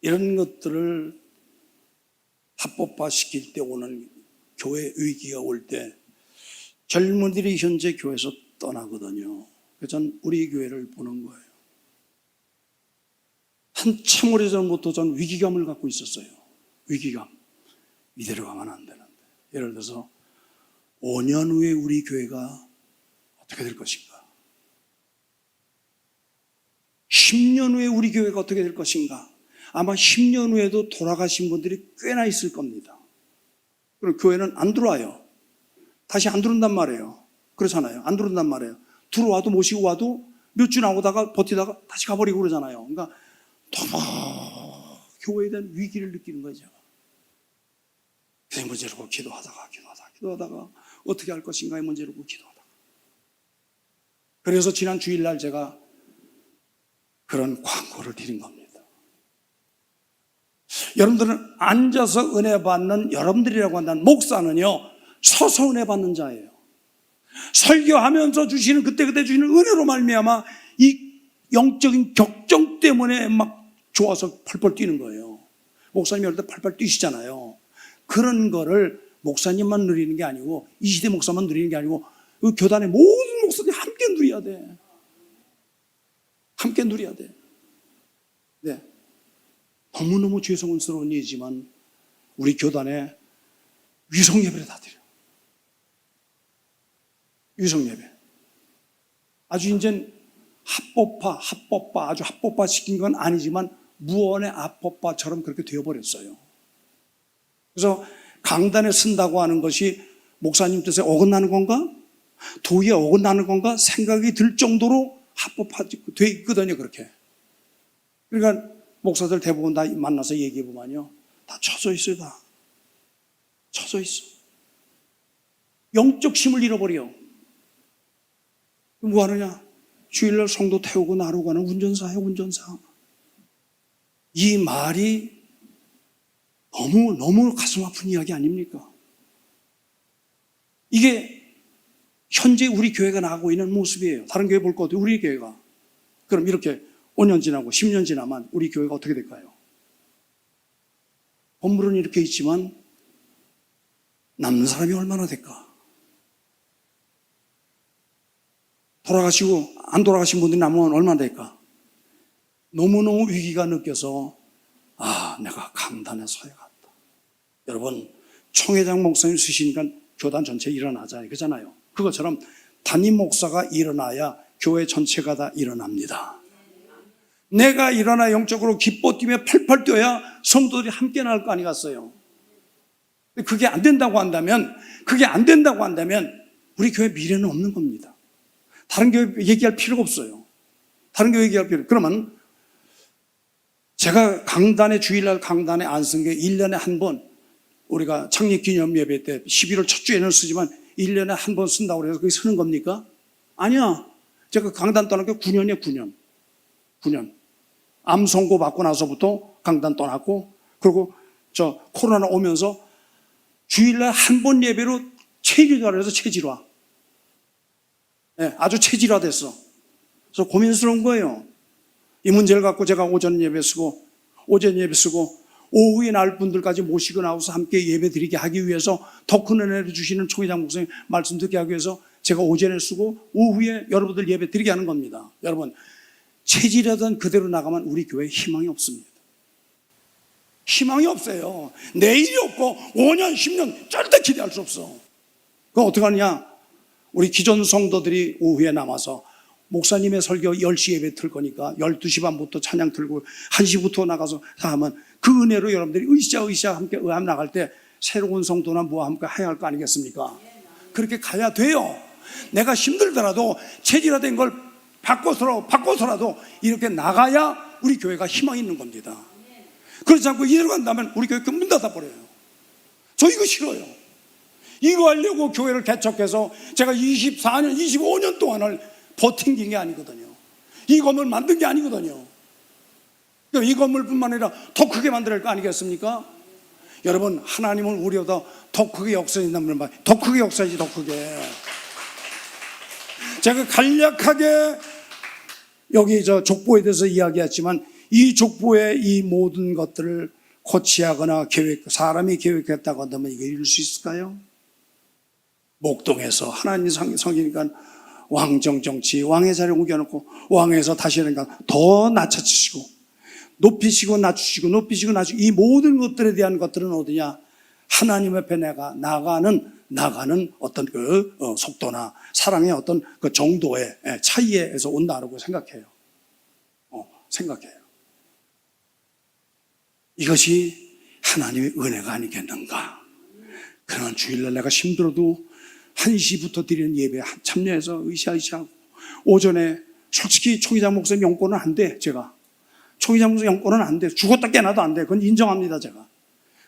이런 것들을 합법화시킬 때 오는 교회 위기가 올 때 젊은이들이 현재 교회에서 떠나거든요. 그래서 전 우리 교회를 보는 거예요. 한참 오래전부터 전 위기감을 갖고 있었어요. 위기감. 이대로 가면 안 되는데. 예를 들어서 5년 후에 우리 교회가 어떻게 될 것인가? 10년 후에 우리 교회가 어떻게 될 것인가? 아마 10년 후에도 돌아가신 분들이 꽤나 있을 겁니다. 그럼 교회는 안 들어와요. 다시 안 들어온단 말이에요. 그렇잖아요. 안 들어온단 말이에요. 들어와도 모시고 와도 몇 주 나오다가 버티다가 다시 가버리고 그러잖아요. 그러니까 너무 교회에 대한 위기를 느끼는 거죠. 그 문제를 기도하다가 어떻게 할 것인가의 문제를 기도하다가. 그래서 지난 주일날 제가 그런 광고를 드린 겁니다. 여러분들은 앉아서 은혜 받는 여러분들이라고 한다는 목사는요, 서서 은혜 받는 자예요. 설교하면서 주시는 그때그때 주시는 은혜로 말미암아 이 영적인 격정 때문에 막 좋아서 펄펄 뛰는 거예요. 목사님이 어릴 때 펄펄 뛰시잖아요. 그런 거를 목사님만 누리는 게 아니고, 이 시대 목사만 누리는 게 아니고, 그 교단의 모든 목사들이 함께 누려야 돼. 함께 누려야 돼. 네. 너무너무 죄송스러운 일이지만 우리 교단에 위성 예배를 다 드려. 위성 예배. 아주 이제 합법화, 아주 합법화 시킨 건 아니지만 무언의 합법화처럼 그렇게 되어버렸어요. 그래서 강단에 쓴다고 하는 것이 목사님 뜻에 어긋나는 건가? 도의에 어긋나는 건가? 생각이 들 정도로 합법화되어 있거든요, 그렇게. 그러니까 목사들 대부분 다 만나서 얘기해보면요, 다 쳐져 있어요, 다. 쳐져 있어. 영적 힘을 잃어버려. 뭐 하느냐? 주일날 성도 태우고 나르고 가는 운전사예요, 운전사. 이 말이 너무 가슴 아픈 이야기 아닙니까? 이게 현재 우리 교회가 나가고 있는 모습이에요. 다른 교회 볼 것 같아요, 우리 교회가. 그럼 이렇게 5년 지나고 10년 지나면 우리 교회가 어떻게 될까요? 건물은 이렇게 있지만 남는 사람이 얼마나 될까? 돌아가시고 안 돌아가신 분들이 남으면 얼마나 될까? 너무너무 위기가 느껴서 내가 강단에 서야겠다. 여러분, 총회장 목사님 쓰시니까 교단 전체 일어나잖아요. 그렇잖아요. 그것처럼 담임 목사가 일어나야 교회 전체가 다 일어납니다. 내가 일어나 영적으로 기뻐 뛰며 펄펄 뛰어야 성도들이 함께 나올 거 아니겠어요? 그게 안 된다고 한다면 우리 교회 미래는 없는 겁니다. 다른 교회 얘기할 필요가 없어요. 다른 교회 얘기할 필요. 그러면 제가 주일날 강단에 안 쓴 게 1년에 한 번, 우리가 창립기념 예배 때 11월 첫 주에는 쓰지만 1년에 한 번 쓴다고 해서 그게 쓰는 겁니까? 아니야. 제가 강단 떠난 게 9년이에요, 9년. 암 선고 받고 나서부터 강단 떠났고, 그리고 코로나 오면서 주일날 한 번 예배로 체질화를 해서 체질화. 네, 아주 체질화됐어. 그래서 고민스러운 거예요. 이 문제를 갖고 제가 오전 예배 쓰고 오후에 나올 분들까지 모시고 나와서 함께 예배 드리게 하기 위해서 더 큰 은혜를 주시는 총회장 목사님 말씀 듣게 하기 위해서 제가 오전에 쓰고 오후에 여러분들 예배 드리게 하는 겁니다. 여러분, 체질하던 그대로 나가면 우리 교회에 희망이 없습니다. 희망이 없어요. 내일이 없고 5년, 10년 절대 기대할 수 없어. 그럼 어떻게 하느냐? 우리 기존 성도들이 오후에 남아서 목사님의 설교 10시 예배 틀 거니까 12시 반부터 찬양 틀고 1시부터 나가서 하면 그 은혜로 여러분들이 으쌰 함께 의함 나갈 때 새로운 성도나 뭐 함께 해야 할 거 아니겠습니까? 그렇게 가야 돼요. 내가 힘들더라도 체질화된 걸 바꿔서라도 이렇게 나가야 우리 교회가 희망이 있는 겁니다. 그렇지 않고 이대로 간다면 우리 교회 문 닫아버려요. 저 이거 싫어요. 이거 하려고 교회를 개척해서 제가 24년, 25년 동안을 버틴 게 아니거든요. 이 건물 만든 게 아니거든요. 이 건물뿐만 아니라 더 크게 만들어야 할 거 아니겠습니까? 여러분, 하나님은 우리보다 더 크게 역사해진다는 말, 더 크게 역사해야지, 더 크게. 제가 간략하게 여기 족보에 대해서 이야기했지만 이 족보의 이 모든 것들을 코치하거나 사람이 계획했다고 한다면 이거 이룰 수 있을까요? 목동에서 하나님 성이니까 왕정정치, 왕의 자리를 옮겨놓고 왕에서 다시 하니까 더 낮춰지시고 높이시고 낮추시고 이 모든 것들에 대한 것들은 어디냐? 하나님 앞에 내가 나가는 어떤 속도나 사랑의 어떤 그 정도의 차이에서 온다라고 생각해요. 생각해요. 이것이 하나님의 은혜가 아니겠는가? 그러나 주일날 내가 힘들어도 1시부터 드리는 예배에 참여해서 으쌰으쌰하고, 오전에 솔직히 총회장 목사님 영권은 안 돼. 제가 총회장 목사님 영권은 안 돼. 죽었다 깨나도 안 돼. 그건 인정합니다. 제가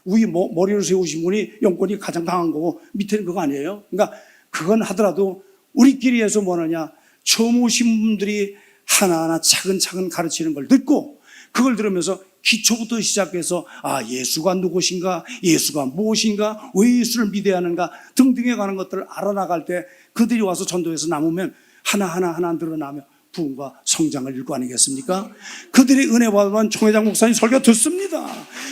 우리 머리를 세우신 분이 영권이 가장 강한 거고 밑에는 그거 아니에요. 그러니까 그건 하더라도 우리끼리 해서 뭐느냐, 처음 오신 분들이 하나하나 차근차근 가르치는 걸 듣고, 그걸 들으면서 기초부터 시작해서 예수가 누구신가, 예수가 무엇인가, 왜 예수를 믿어야 하는가 등등에 관한 것들을 알아나갈 때 그들이 와서 전도해서 남으면 하나하나 늘어나며 부흥과 성장을 일구 아니겠습니까? 그들이 은혜 받으면 총회장 목사님 설교 듣습니다.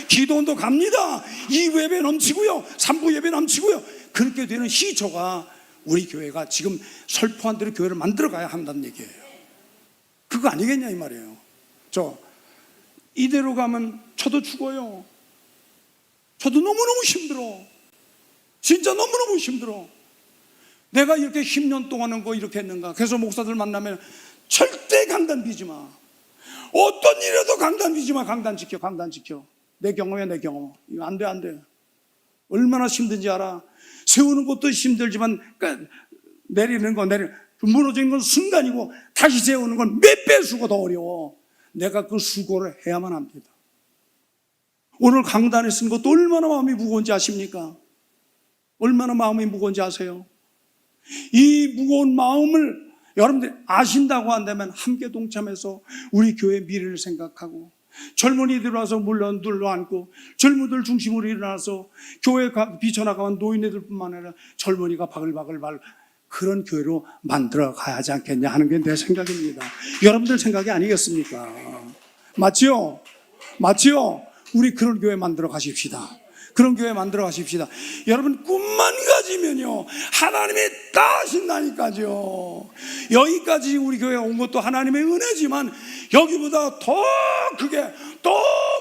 기도원도 갑니다. 2부 예배 넘치고요, 3부 예배 넘치고요. 그렇게 되는 시초가 우리 교회가 지금 설포한 대로 교회를 만들어 가야 한다는 얘기예요. 그거 아니겠냐 이 말이에요. 이대로 가면 저도 죽어요. 저도 너무너무 힘들어. 진짜 너무너무 힘들어. 내가 이렇게 10년 동안 한 거 이렇게 했는가. 그래서 목사들 만나면 절대 강단 비지 마. 어떤 일에도 강단 비지 마. 강단 지켜. 내 경험이야, 내 경험. 이거 안 돼. 얼마나 힘든지 알아. 세우는 것도 힘들지만 내리는 거, 무너지는 건 순간이고 다시 세우는 건 몇 배 수고 더 어려워. 내가 그 수고를 해야만 합니다. 오늘 강단에 쓴 것도 얼마나 마음이 무거운지 아십니까? 얼마나 마음이 무거운지 아세요? 이 무거운 마음을 여러분들이 아신다고 한다면 함께 동참해서 우리 교회 미래를 생각하고, 젊은이들 와서 물론 눌러앉고 젊은이들 중심으로 일어나서 교회 비쳐나가는 노인네들뿐만 아니라 젊은이가 바글바글 그런 교회로 만들어 가야 하지 않겠냐 하는 게 내 생각입니다. 여러분들 생각이 아니겠습니까? 맞지요? 우리 그런 교회 만들어 가십시다. 여러분 꿈만 가지면요 하나님이 다 하신다니까요. 여기까지 우리 교회에 온 것도 하나님의 은혜지만 여기보다 더 크게, 더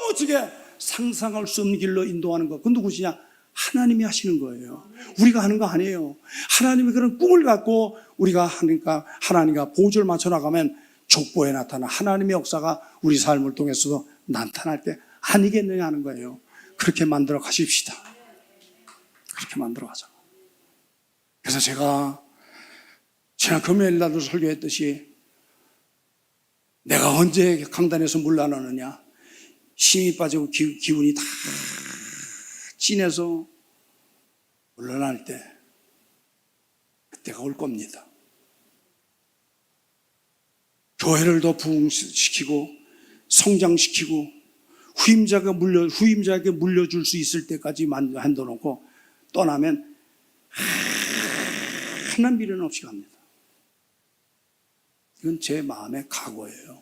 멋지게 상상할 수 없는 길로 인도하는 것, 그 누구시냐? 하나님이 하시는 거예요. 우리가 하는 거 아니에요. 하나님이 그런 꿈을 갖고 우리가 하니까 하나님과 보조를 맞춰 나가면 족보에 나타나 하나님의 역사가 우리 삶을 통해서도 나타날 때 아니겠느냐 하는 거예요. 그렇게 만들어 가십시다. 그렇게 만들어 가자. 그래서 제가 지난 금요일 날도 설교했듯이 내가 언제 강단에서 물러나느냐, 힘이 빠지고 기운이 다 진해서 물러날 때, 그때가 올 겁니다. 교회를 더 부흥시키고 성장시키고 후임자에게 물려줄 수 있을 때까지 만들어놓고 떠나면 하나 미련 없이 갑니다. 이건 제 마음의 각오예요.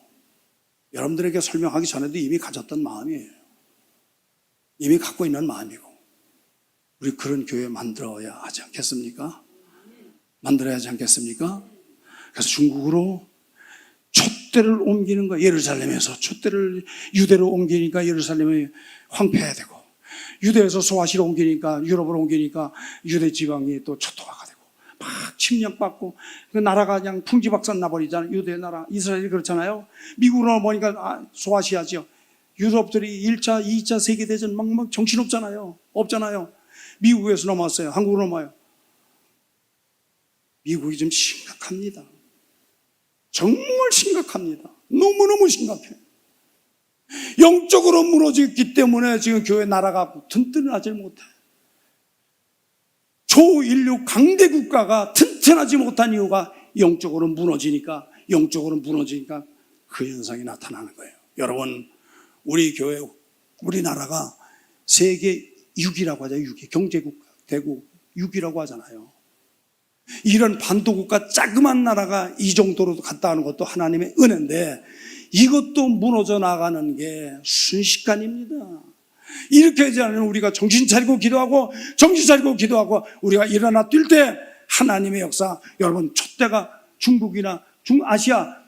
여러분들에게 설명하기 전에도 이미 가졌던 마음이에요. 이미 갖고 있는 마음이고, 우리 그런 교회 만들어야 하지 않겠습니까? 그래서 중국으로 촛대를 옮기는 거, 예루살렘에서 촛대를 유대로 옮기니까 예루살렘이 황폐해야 되고, 유대에서 소아시로 옮기니까, 유럽으로 옮기니까 유대 지방이 또 초토화가 되고, 막 침략받고, 그 나라가 그냥 풍지박산 나버리잖아요. 유대 나라, 이스라엘이 그렇잖아요. 미국으로 넘어오니까 소아시아죠. 유럽들이 1차, 2차 세계대전 막 정신없잖아요. 미국에서 넘어왔어요. 한국으로 넘어와요. 미국이 좀 심각합니다. 정말 심각합니다. 너무너무 심각해요. 영적으로 무너졌기 때문에 지금 교회 나라가 튼튼하지 못해. 초인류 강대 국가가 튼튼하지 못한 이유가 영적으로 무너지니까 그 현상이 나타나는 거예요. 여러분, 우리 교회, 우리나라가 세계 6위라고 하죠. 6위. 경제국가, 대국 6위라고 하잖아요. 이런 반도국가 작은 나라가 이 정도로 갔다 오는 것도 하나님의 은혜인데, 이것도 무너져 나가는 게 순식간입니다. 이렇게 하지 않으면 우리가 정신 차리고 기도하고 우리가 일어나 뛸 때 하나님의 역사, 여러분 촛대가 중국이나 중아시아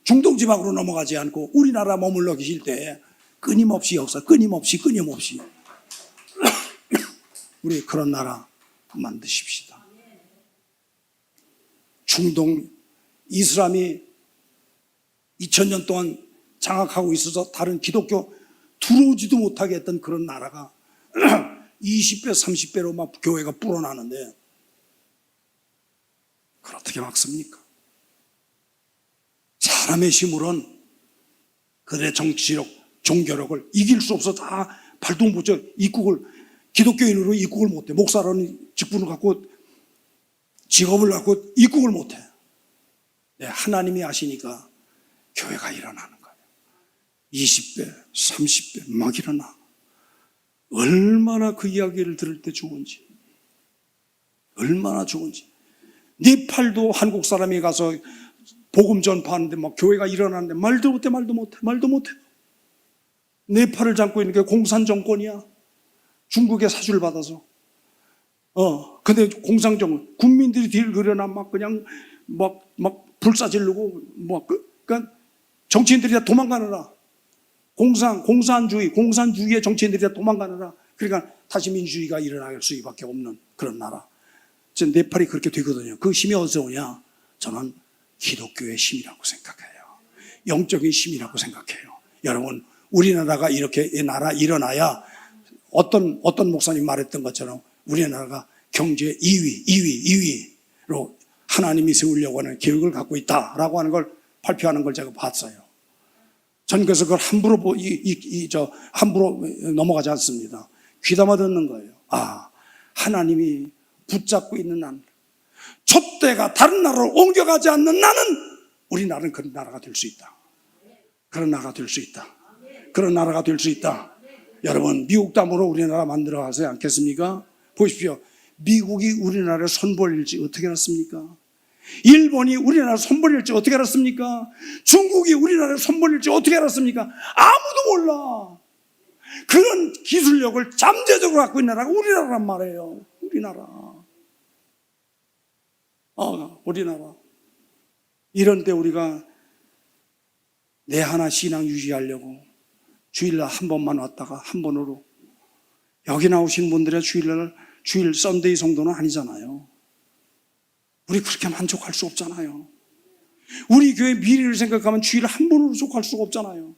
중동 지방으로 넘어가지 않고 우리나라 머물러 계실 때 끊임없이 역사, 끊임없이 우리 그런 나라 만드십시다. 중동 이슬람이 2000년 동안 장악하고 있어서 다른 기독교 들어오지도 못하게 했던 그런 나라가 20배, 30배로 막 교회가 불어나는데 그걸 어떻게 막습니까? 사람의 힘으로는 그들의 정치력, 종교력을 이길 수 없어. 다 발동 못해. 입국을, 기독교인으로 입국을 못해. 목사라는 직분을 갖고 직업을 갖고 입국을 못해. 네, 하나님이 아시니까 교회가 일어나는 거예요. 20배, 30배 막 일어나. 얼마나 그 이야기를 들을 때 좋은지, 얼마나 좋은지. 네팔도 한국 사람이 가서 복음 전파하는데 막 교회가 일어나는데 말도 못해. 네팔을 잡고 있는 게 공산 정권이야. 중국의 사주를 받아서. 근데 공산정권, 국민들이 뒤를 그려나 막 그냥 막 불사지르고 그러니까 정치인들이 다 도망가느라. 공산주의의 정치인들이 다 도망가느라. 그러니까 다시 민주주의가 일어날 수밖에 없는 그런 나라. 지금 네팔이 그렇게 되거든요. 그 힘이 어디서 오냐? 저는 기독교의 힘이라고 생각해요. 영적인 힘이라고 생각해요. 여러분, 우리나라가 이렇게 이 나라 일어나야 어떤 목사님 말했던 것처럼 우리나라가 경제 2위로 하나님이 세우려고 하는 계획을 갖고 있다라고 하는 걸 발표하는 걸 제가 봤어요. 전 그래서 그걸 함부로 넘어가지 않습니다. 귀담아 듣는 거예요. 하나님이 붙잡고 있는 나는, 촛대가 다른 나라로 옮겨가지 않는 나는 우리나라는 그런 나라가 될 수 있다. 그런 나라가 될 수 있다. 그런 나라가 될 수 있다. 여러분, 미국 담으로 우리나라 만들어 가지 않겠습니까? 보십시오. 미국이 우리나라를 손벌릴지 어떻게 알았습니까? 일본이 우리나라를 손벌릴지 어떻게 알았습니까? 중국이 우리나라를 손벌릴지 어떻게 알았습니까? 아무도 몰라. 그런 기술력을 잠재적으로 갖고 있는 나라가 우리나라란 말이에요. 우리나라. 이런 때 우리가 내 하나 신앙 유지하려고 주일날 한 번만 왔다가 한 번으로, 여기 나오신 분들의 주일 썬데이 성도는 아니잖아요. 우리 그렇게 만족할 수 없잖아요. 우리 교회 미래를 생각하면 주일 한 번으로 족할 수가 없잖아요.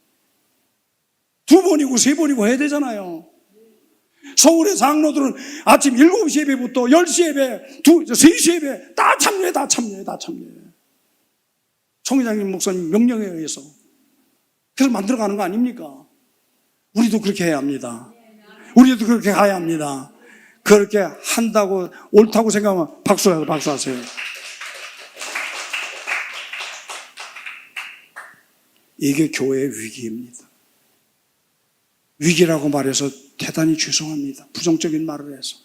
2번이고 3번이고 해야 되잖아요. 서울의 장로들은 아침 7시 예배부터 10시 예배, 3시 예배 다 참여해. 총회장님 목사님 명령에 의해서. 그래서 만들어가는 거 아닙니까? 우리도 그렇게 해야 합니다. 우리도 그렇게 가야 합니다. 그렇게 한다고, 옳다고 생각하면 박수하세요. 이게 교회의 위기입니다. 위기라고 말해서 대단히 죄송합니다. 부정적인 말을 해서.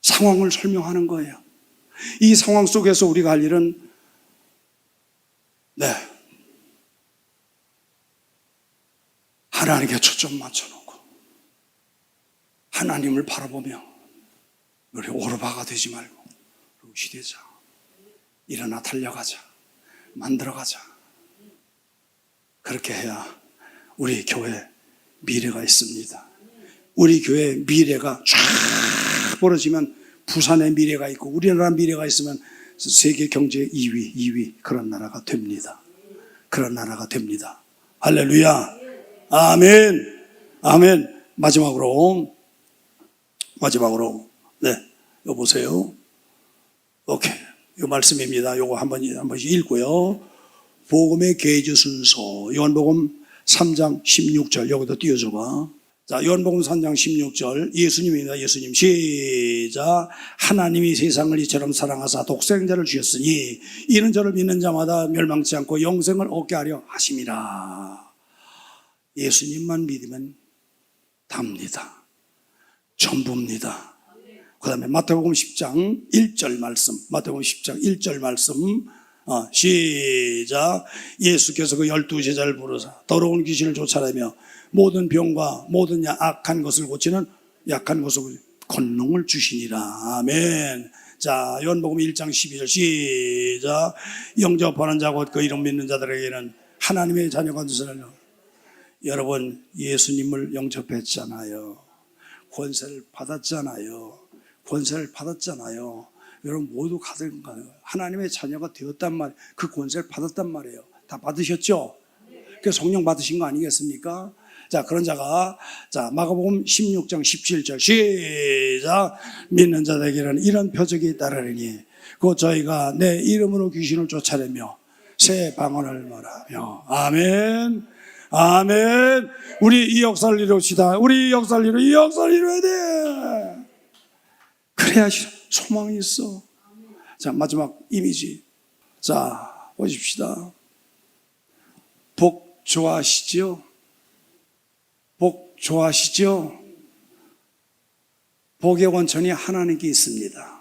상황을 설명하는 거예요. 이 상황 속에서 우리가 할 일은, 하나님께 초점 맞춰놓고 하나님을 바라보며 우리 오르바가 되지 말고 롯이 되자. 일어나 달려가자. 만들어가자. 그렇게 해야 우리 교회 미래가 있습니다. 우리 교회 미래가 쫙 벌어지면 부산의 미래가 있고 우리나라 미래가 있으면 세계 경제 2위 그런 나라가 됩니다. 그런 나라가 됩니다. 할렐루야. 아멘. 마지막으로 이거 보세요. 오케이. 이 말씀입니다. 이거 한 번씩 읽고요. 복음의 계주 순서, 요한복음 3장 16절, 여기도 띄워줘봐. 자, 요한복음 3장 16절, 예수님입니다. 예수님. 시작. 하나님이 세상을 이처럼 사랑하사 독생자를 주셨으니 이는 저를 믿는 자마다 멸망치 않고 영생을 얻게 하려 하심이라. 예수님만 믿으면 답니다. 전부입니다. 그 다음에 마태복음 10장 1절 말씀, 마태복음 10장 1절 말씀, 시작. 예수께서 그 12제자를 부르사 더러운 귀신을 쫓아내며 모든 병과 모든 악한 것을 고치는 약한 것을 권능을 주시니라. 아멘. 자, 요한복음 1장 12절 시작. 영접하는 자 곧 그 이름 믿는 자들에게는 하나님의 자녀가 되시는. 여러분, 예수님을 영접했잖아요. 권세를 받았잖아요. 여러분 모두 가진 거예요. 하나님의 자녀가 되었단 말이에요. 그 권세를 받았단 말이에요. 다 받으셨죠? 그 성령 받으신 거 아니겠습니까? 자, 그런 자가, 자, 마가복음 16장 17절 시작. 믿는 자들에게는 이런 표적이 따르리니 곧 저희가 내 이름으로 귀신을 쫓아내며 새 방언을 말하며. 아멘. 아멘. 우리 이 역사를 이루시다. 우리 이 역사를 이뤄야 돼. 그래야 소망이 있어. 자, 마지막 이미지. 자, 보십시다. 복 좋아하시죠? 복 좋아하시죠? 복의 원천이 하나님께 있습니다.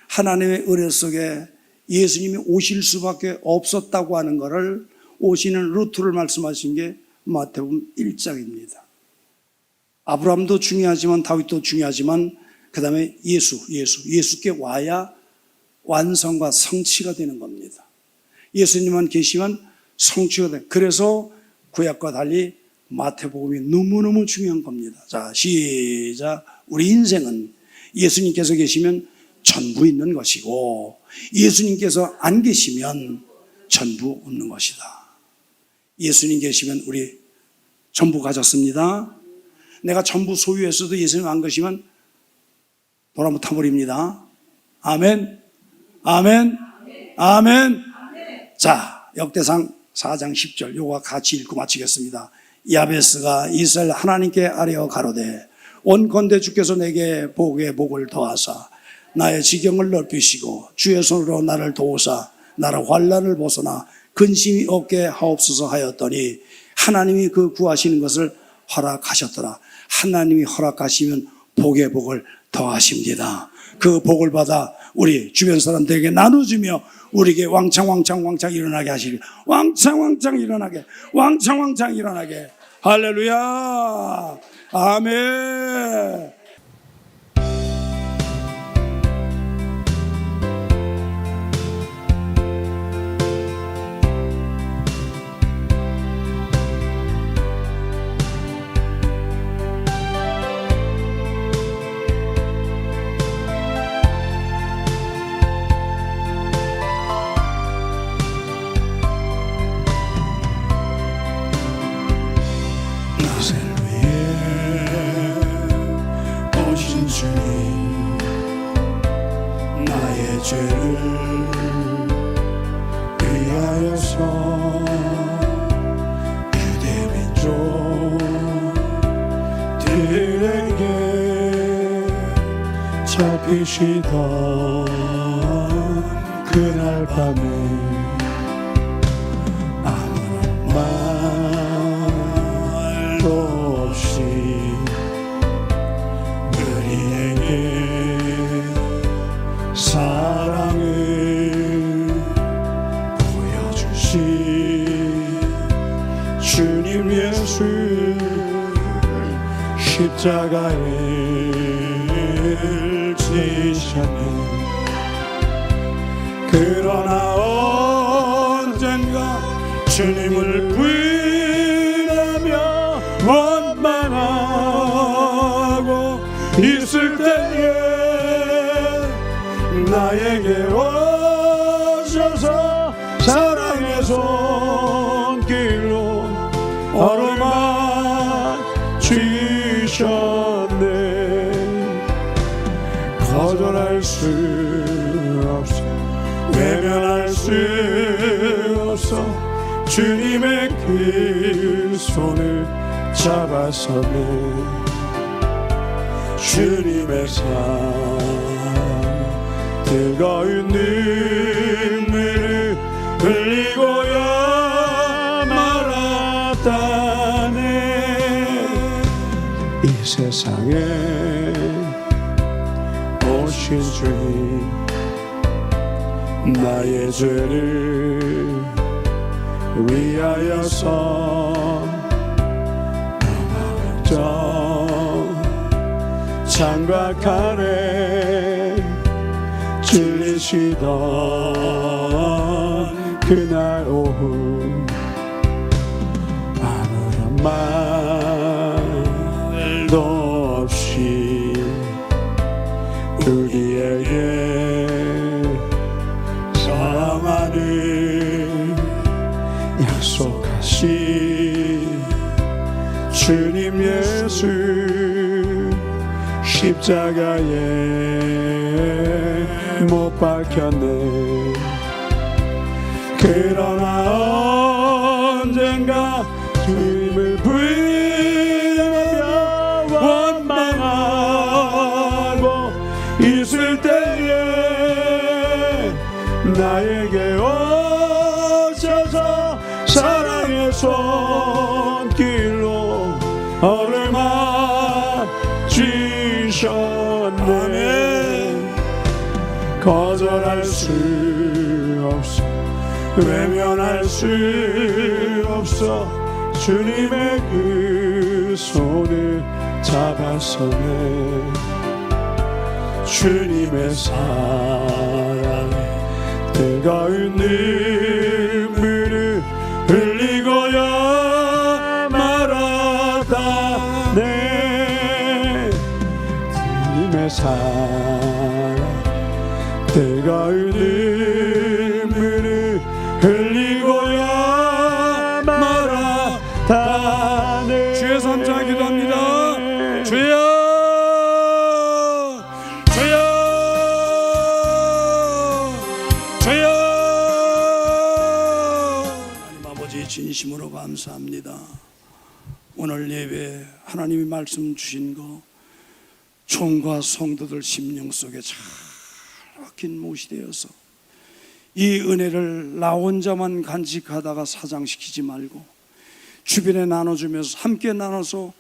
하나님의 은혜 속에 예수님이 오실 수밖에 없었다고 하는 것을 오시는 루트를 말씀하신 게 마태복음 1장입니다. 아브라함도 중요하지만 다윗도 중요하지만 그 다음에 예수께 와야 완성과 성취가 되는 겁니다. 예수님만 계시면 성취가 돼. 그래서 구약과 달리 마태복음이 너무너무 중요한 겁니다. 자, 시작. 우리 인생은 예수님께서 계시면 전부 있는 것이고 예수님께서 안 계시면 전부 없는 것이다. 예수님 계시면 우리 전부 가졌습니다. 내가 전부 소유했어도 예수님 안 계시면 도나무 타버립니다. 아멘. 아멘. 아멘. 자, 역대상 4장 10절 요거 같이 읽고 마치겠습니다. 야베스가 이스라엘 하나님께 아뢰어 가로되 원컨대 주께서 내게 복에 복을 더하사 나의 지경을 넓히시고 주의 손으로 나를 도우사 나를 환난을 벗어나 근심이 없게 하옵소서 하였더니 하나님이 그 구하시는 것을 허락하셨더라. 하나님이 허락하시면 복의 복을 더하십니다. 그 복을 받아 우리 주변 사람들에게 나눠주며 우리에게 왕창 일어나게 하시리. 왕창 일어나게. 할렐루야. 아멘. 나의 죄를 위하여서 유대민족들에게 잡히시던 그날 밤에 아무런 말도 없이 우리에게 사랑을 보여주신 주님 예수 십자가에 지셨네. 그러나 언젠가 주님을 부인하며 원망하고 있을 때에 나에게 오셔서 사랑의 손길로 어루만 주셨네. 거절할 수 없어 외면할 수 없어 주님의 그 손을 잡아서네. 주님의 사랑 뜨거운 눈물을 흘리고야 말았다네. 이 세상에 오신 주님 나의 죄를 위하여서 장박하네 찔리시던 그날 오후 아무런 말도 없이 우리에게 사랑하는 약속하신 주님 예수 십자가에 못 박혔네. 그러나 언젠가 주님을 부인하며 원망하고 있을 때에 나에게 오셔서 사랑의 손길로 얼을 맞추셨네. 거절할 수 없어, 외면할 수 없어. 주님의 그 손을 잡았었네. 주님의 사랑에 뜨거운 눈물을 흘리고야 말았다네. 주님의 사랑 뜨거운 눈물을 흘리고야 말았다네. 주의 선자 기도합니다. 주여, 주여, 주여. 하나님 아버지, 진심으로 감사합니다. 오늘 예배 하나님이 말씀 주신 거 총과 성도들 심령 속에 잘 박힌 못이 되어서 이 은혜를 나 혼자만 간직하다가 사장시키지 말고 주변에 나눠주면서 함께 나눠서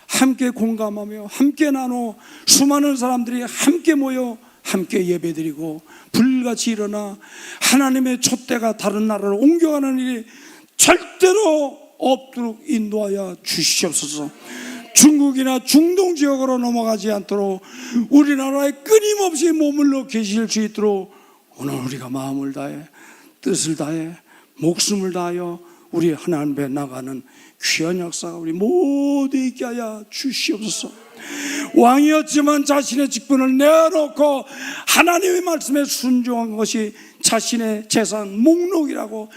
함께 공감하며 함께 나눠 수많은 사람들이 함께 모여 함께 예배드리고 불같이 일어나 하나님의 촛대가 다른 나라로 옮겨가는 일이 절대로 없도록 인도하여 주시옵소서. 중국이나 중동 지역으로 넘어가지 않도록 우리나라에 끊임없이 머물러 계실 수 있도록 오늘 우리가 마음을 다해 뜻을 다해 목숨을 다하여 우리 하나님 앞에 나가는 귀한 역사가 우리 모두 있게 하여 주시옵소서. 왕이었지만 자신의 직분을 내어놓고 하나님의 말씀에 순종한 것이 자신의 재산 목록이라고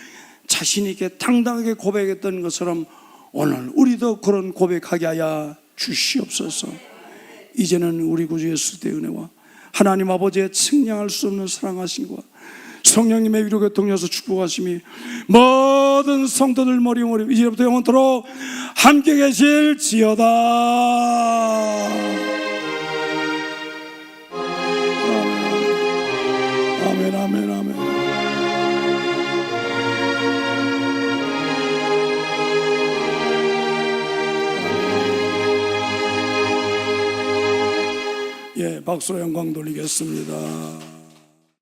자신 있게 당당하게 고백했던 것처럼 오늘 우리도 그런 고백하게 하여 주시옵소서. 이제는 우리 구주 예수의 은혜와 하나님 아버지의 측량할 수 없는 사랑하심과 성령님의 위로 교통여서 축복하심이 모든 성도들 머리 이제부터 영원토록 함께 계실지어다. 아멘, 아멘, 아멘. 예, 박수로 영광 돌리겠습니다.